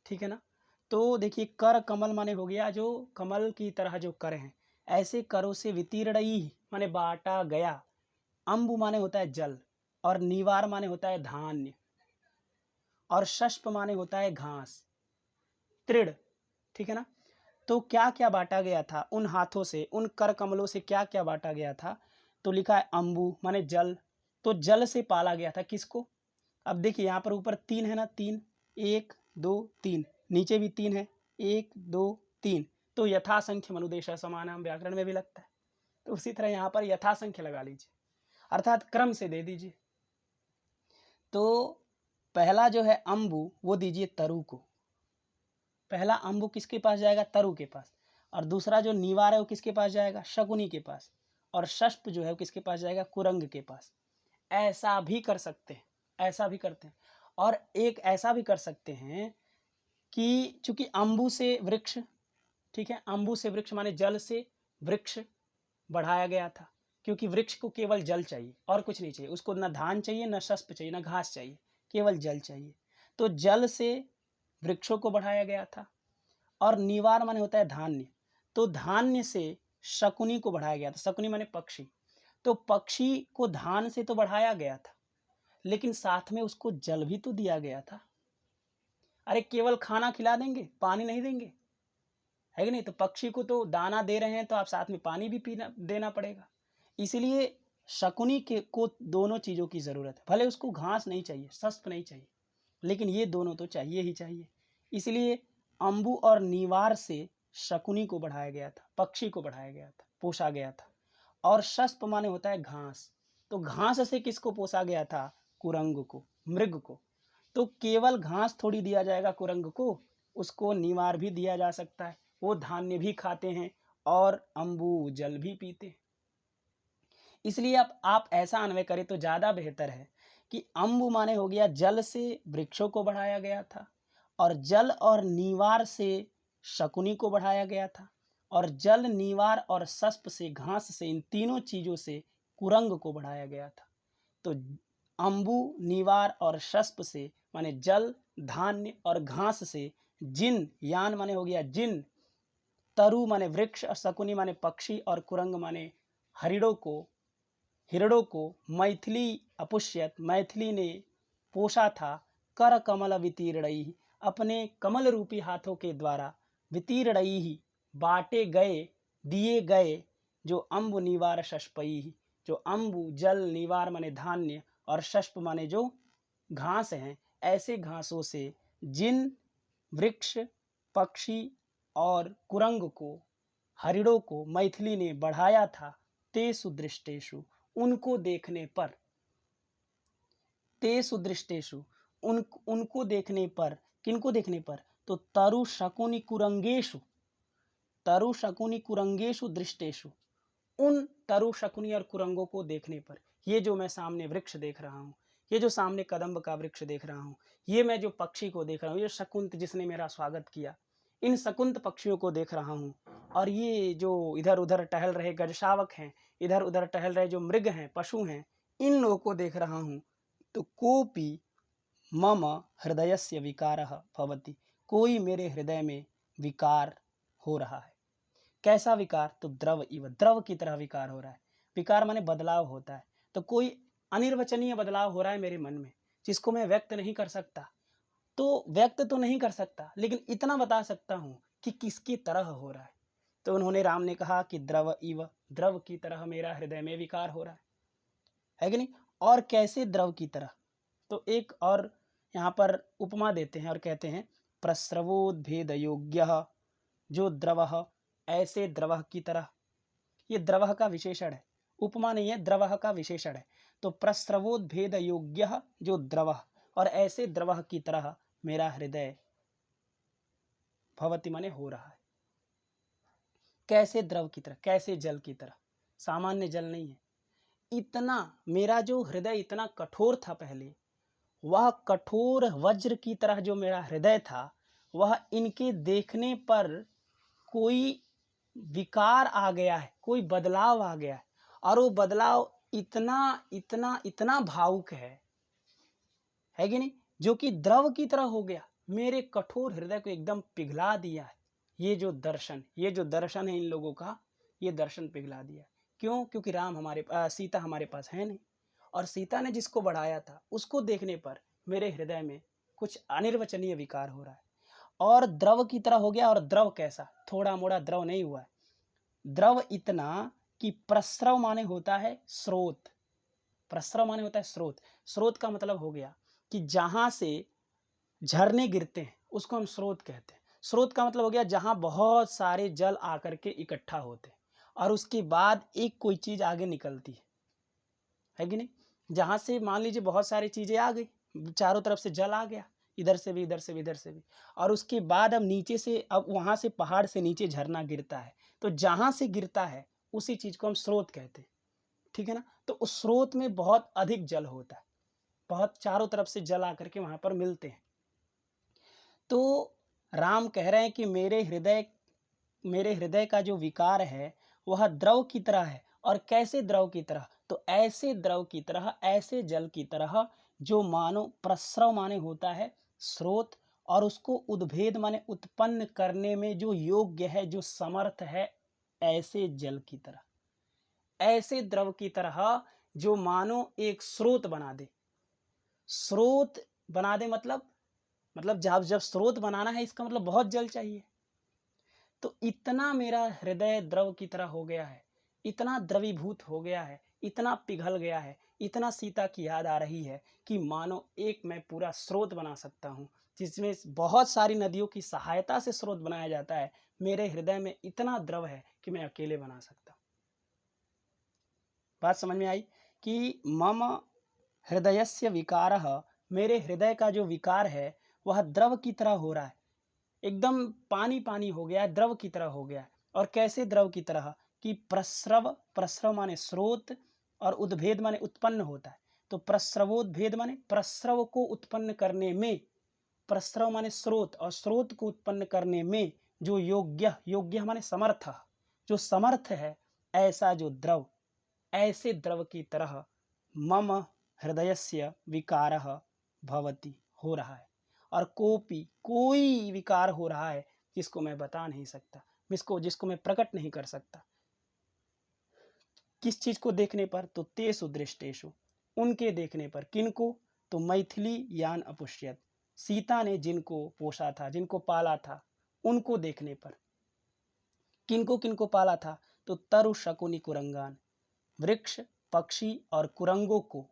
ठीक है ना। तो देखिए, कर कमल माने हो गया जो कमल की तरह जो कर हैं, ऐसे करों से वितीर्णई माने बांटा गया। अंबु माने होता है जल, और नीवार माने होता है धान्य, और शष्प माने होता है घास, तृण, ठीक है ना। तो क्या क्या बांटा गया था उन हाथों से, उन कर कमलों से क्या क्या बांटा गया था। तो लिखा है अंबु माने जल, तो जल से पाला गया था किसको। अब देखिए यहाँ पर ऊपर तीन है ना, तीन, एक दो तीन, नीचे भी तीन है, एक दो तीन, तो यथासंख्य मनुदेश समान व्याकरण में भी लगता है। तो उसी तरह यहाँ पर यथासंख्य लगा लीजिए, अर्थात क्रम से दे दीजिए। तो पहला जो है अंबु, वो दीजिए तरु को। पहला अंबु किसके पास जाएगा, तरु के पास। और दूसरा जो नीवार है वो किसके पास जाएगा, शकुनी के पास। और शष्प जो है वो किसके पास जाएगा, कुरंग के पास। ऐसा भी कर सकते हैं, ऐसा भी करते हैं। और एक ऐसा भी कर सकते हैं कि चूंकि अंबु से वृक्ष, ठीक है, अंबु से वृक्ष माने जल से वृक्ष बढ़ाया गया था, क्योंकि वृक्ष को केवल जल चाहिए और कुछ नहीं चाहिए, उसको ना धान चाहिए, ना शस्प चाहिए, ना घास चाहिए, केवल जल चाहिए। तो जल से वृक्षों को बढ़ाया गया था। और निवार माने होता है धान्य, तो धान्य से शकुनी को बढ़ाया गया था। शकुनी माने पक्षी, तो पक्षी को धान से तो बढ़ाया गया था, लेकिन साथ में उसको जल भी तो दिया गया था। अरे केवल खाना खिला देंगे, पानी नहीं देंगे, है कि नहीं। तो पक्षी को तो दाना दे रहे हैं, तो आप साथ में पानी भी पीना देना पड़ेगा। इसलिए शकुनी के को दोनों चीज़ों की ज़रूरत है। भले उसको घास नहीं चाहिए, शस्प नहीं चाहिए, लेकिन ये दोनों तो चाहिए ही चाहिए। इसलिए अंबु और नीवार से शकुनी को बढ़ाया गया था, पक्षी को बढ़ाया गया था, पोसा गया था। और शस्प माने होता है घास, तो घास से किसको पोसा गया था, कुरंग को, मृग को। तो केवल घास थोड़ी दिया जाएगा कुरंग को, उसको नीवार भी दिया जा सकता है, वो धान्य भी खाते हैं और अंबु जल भी पीते हैं। इसलिए आप ऐसा अन्वय करें तो ज़्यादा बेहतर है कि अंबु माने हो गया जल से वृक्षों को बढ़ाया गया था, और जल और नीवार से शकुनी को बढ़ाया गया था, और जल, नीवार और शस्प से, घास से, इन तीनों चीज़ों से कुरंग को बढ़ाया गया था। तो अम्बु निवार और शस्प से माने जल, धान्य और घास से, जिन यान माने हो गया जिन, तरु माने वृक्ष और शकुनी माने पक्षी और कुरंग माने हिरणों को मैथिली अपुष्यत मैथिली ने पोषा था, कर कमल वितीर्णई अपने कमल रूपी हाथों के द्वारा, वितीर्णई बांटे गए दिए गए, जो अम्बु निवार शष्पई जो अम्बु जल, निवार माने धान्य और शष्प माने जो घास हैं, ऐसे घासों से जिन वृक्ष, पक्षी और कुरंग को, हरिणों को मैथिली ने बढ़ाया था, तेसु दृष्टेषु उनको देखने पर, तेसु दृष्टेषु उनको देखने पर, किनको देखने पर, तो तरु शकुनि कुरंगेशु दृष्टेषु, उन तरु शकुनी और कुरंगों को देखने पर, ये जो मैं सामने वृक्ष देख रहा हूँ, ये जो सामने कदम्ब का वृक्ष देख रहा हूँ, ये मैं जो पक्षी को देख रहा हूँ, ये शकुंत जिसने मेरा स्वागत किया, इन शकुंत पक्षियों को देख रहा हूँ, और ये जो इधर उधर टहल रहे गजशावक हैं, इधर उधर टहल रहे जो मृग हैं, पशु हैं, इन लोगों को देख रहा हूँ, तो कोपी मम हृदयस्य विकारः भवति, कोई मेरे हृदय में विकार हो रहा है। कैसा विकार, तो द्रव इव, द्रव की तरह विकार हो रहा है। विकार माने बदलाव होता है, तो कोई अनिर्वचनीय बदलाव हो रहा है मेरे मन में, जिसको मैं व्यक्त नहीं कर सकता। तो व्यक्त तो नहीं कर सकता, लेकिन इतना बता सकता हूँ कि किसकी तरह हो रहा है। तो उन्होंने, राम ने कहा कि द्रव इव, द्रव की तरह मेरा हृदय में विकार हो रहा है कि नहीं। और कैसे द्रव की तरह, तो एक और यहाँ पर उपमा देते हैं और कहते हैं, प्रस्रवोद्भेद योग्य जो द्रव, ऐसे द्रव की तरह, ये द्रव का विशेषण है, उपमा नहीं है, द्रव का विशेषण है। तो प्रस्रवोद्भेद योग्य जो द्रव, और ऐसे द्रव की तरह मेरा हृदय भवति माने हो रहा है। कैसे द्रव की तरह, कैसे जल की तरह, सामान्य जल नहीं है। इतना मेरा जो हृदय इतना कठोर था पहले, वह कठोर वज्र की तरह जो मेरा हृदय था, वह इनके देखने पर कोई विकार आ गया है, कोई बदलाव आ गया है, और वो बदलाव इतना इतना इतना भावुक है कि नहीं, जो कि द्रव की तरह हो गया, मेरे कठोर हृदय को एकदम पिघला दिया है। ये जो दर्शन है इन लोगों का, ये दर्शन पिघला दिया। क्यों? क्योंकि सीता हमारे पास है नहीं, और सीता ने जिसको बढ़ाया था, उसको देखने पर मेरे हृदय में कुछ अनिर्वचनीय विकार हो रहा है, और द्रव की तरह हो गया। और द्रव कैसा, थोड़ा मोड़ा द्रव नहीं हुआ है, द्रव इतना कि प्रस्रव माने होता है स्रोत, प्रस्रव माने होता है स्रोत। स्रोत का मतलब हो गया कि जहां से झरने गिरते हैं, उसको हम स्रोत कहते हैं। स्रोत का मतलब हो गया जहां बहुत सारे जल आकर के इकट्ठा होते हैं, और उसके बाद एक कोई चीज आगे निकलती है कि नहीं। जहां से मान लीजिए बहुत सारी चीजें आ गई, चारों तरफ से जल आ गया, इधर से भी, इधर से भी, इधर से भी, और उसके बाद अब नीचे से, अब वहां से पहाड़ से नीचे झरना गिरता है, तो जहां से गिरता है उसी चीज को हम स्रोत कहते हैं, ठीक है ना। तो उस स्रोत में बहुत अधिक जल होता है, बहुत चारों तरफ से जल आकर के वहां पर मिलते हैं। तो राम कह रहे हैं कि मेरे हृदय का जो विकार है वह द्रव की तरह है। और कैसे द्रव की तरह, तो ऐसे द्रव की तरह, ऐसे जल की तरह, जो मानो प्रस्रव माने होता है स्रोत, और उसको उद्भेद माने उत्पन्न करने में जो योग्य है, जो समर्थ है, ऐसे जल की तरह, ऐसे द्रव की तरह, जो मानो एक स्रोत बना दे। स्रोत बना दे मतलब जब स्रोत बनाना है, इसका मतलब बहुत जल चाहिए। तो इतना मेरा हृदय द्रव की तरह हो गया है, इतना द्रवीभूत हो गया है, इतना पिघल गया है, इतना सीता की याद आ रही है कि मानो एक मैं पूरा स्रोत बना सकता हूँ, जिसमें बहुत सारी नदियों की सहायता से स्रोत बनाया जाता है। मेरे हृदय में इतना द्रव है कि मैं अकेले बना सकता हूँ। बात समझ में आई कि मम हृदयस्य विकारः, मेरे हृदय का जो विकार है वह द्रव की तरह हो रहा है, एकदम पानी पानी हो गया है, द्रव की तरह हो गया है। और कैसे द्रव की तरह, कि प्रस्रव माने स्रोत, और उद्भेद माने उत्पन्न होता है। तो प्रस्रवोद्भेद माने प्रस्रव को उत्पन्न करने में, प्रस्रव माने स्रोत, और स्रोत को उत्पन्न करने में जो योग्य माने समर्थ, जो समर्थ है, ऐसा जो द्रव, ऐसे द्रव की तरह मम हृदयस्य विकारः भवति, हो रहा है, और कोपि कोई विकार हो रहा है जिसको मैं बता नहीं सकता, जिसको मैं प्रकट नहीं कर सकता। किस चीज को देखने पर? तो तेषु दृष्टेषु, उनके देखने पर। किनको? तो मैथिली यान अपुष्यत, सीता ने जिनको पोषा था, जिनको पाला था, उनको देखने पर। किनको किनको पाला था? तो तरु शकुनी कुरंगान, वृक्ष, पक्षी और कुरंगों को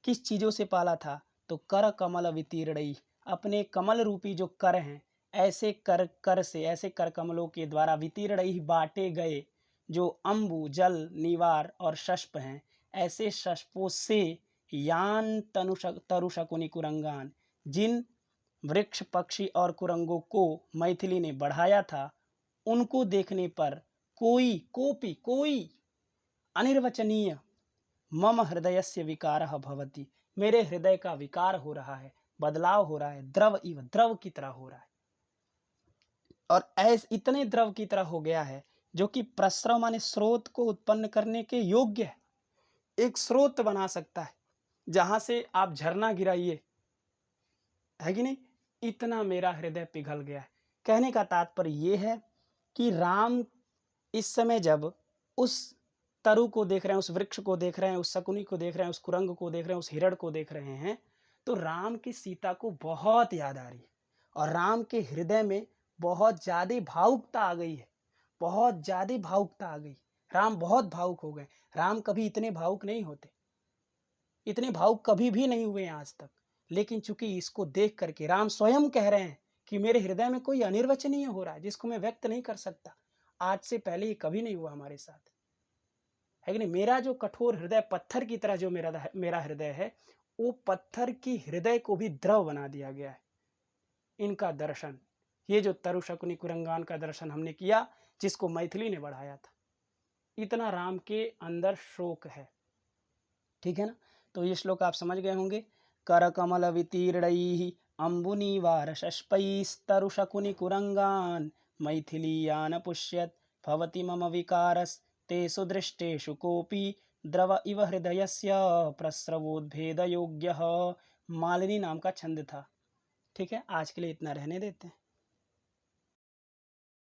किस चीजों से पाला था? तो कर कमल वितीर्णई, अपने कमल रूपी जो कर हैं, ऐसे कर से, ऐसे कर कमलों के द्वारा वितीर्णई बांटे गए जो अम्बु, जल, निवार और शष्प हैं, ऐसे शष्पों से यान तरु शकुनी कुरंगान, जिन वृक्ष, पक्षी और कुरंगों को मैथिली ने बढ़ाया था, उनको देखने पर कोई अनिर्वचनीय मम हृदयस्य विकारः भवति, मेरे हृदय का विकार हो रहा है, बदलाव हो रहा है, द्रव की तरह हो रहा है। और ऐसे इतने द्रव की तरह हो गया है जो कि प्रस्रव माने स्रोत को उत्पन्न करने के योग्य है, एक स्रोत बना सकता है जहां से आप झरना गिराइए, है कि नहीं? इतना मेरा हृदय पिघल गया है। कहने का तात्पर्य यह है कि राम इस समय जब उस तरु को देख रहे हैं, उस वृक्ष को देख रहे हैं, उस शकुनी को देख रहे हैं, उस कुरंग को देख रहे हैं, उस हिरण को देख रहे हैं, तो राम की सीता को बहुत याद आ रही है और राम के हृदय में बहुत ज्यादा भावुकता आ गई है, बहुत ज्यादा भावुकता आ गई। राम बहुत भावुक हो गए। राम कभी इतने भावुक नहीं होते, इतने भावुक कभी भी नहीं हुए आज तक, लेकिन चूंकि इसको देख करके राम स्वयं कह रहे हैं कि मेरे हृदय में कोई अनिर्वचनीय हो रहा है जिसको मैं व्यक्त नहीं कर सकता। आज से पहले ये कभी नहीं हुआ हमारे साथ, है कि नहीं? मेरा जो कठोर हृदय, पत्थर की तरह जो मेरा हृदय है, वो पत्थर की हृदय को भी द्रव बना दिया गया है। इनका दर्शन, ये जो तरु शकुनी कुरंगान का दर्शन हमने किया, जिसको मैथिली ने बढ़ाया था, इतना राम के अंदर शोक है। ठीक है ना? तो ये श्लोक आप समझ गए होंगे। कर कमल वितीर्णैः अम्बुनिवार शष्पैस्तरु शकुनि कुरंगान मैथिलीयान पुष्यत भवति मम विकारस तेषु दृष्टेषु कोपि द्रव इव हृदयस्य प्रस्रवोद्भेद योग्यः। मालिनी नाम का छंद था। ठीक है, आज के लिए इतना रहने देते हैं।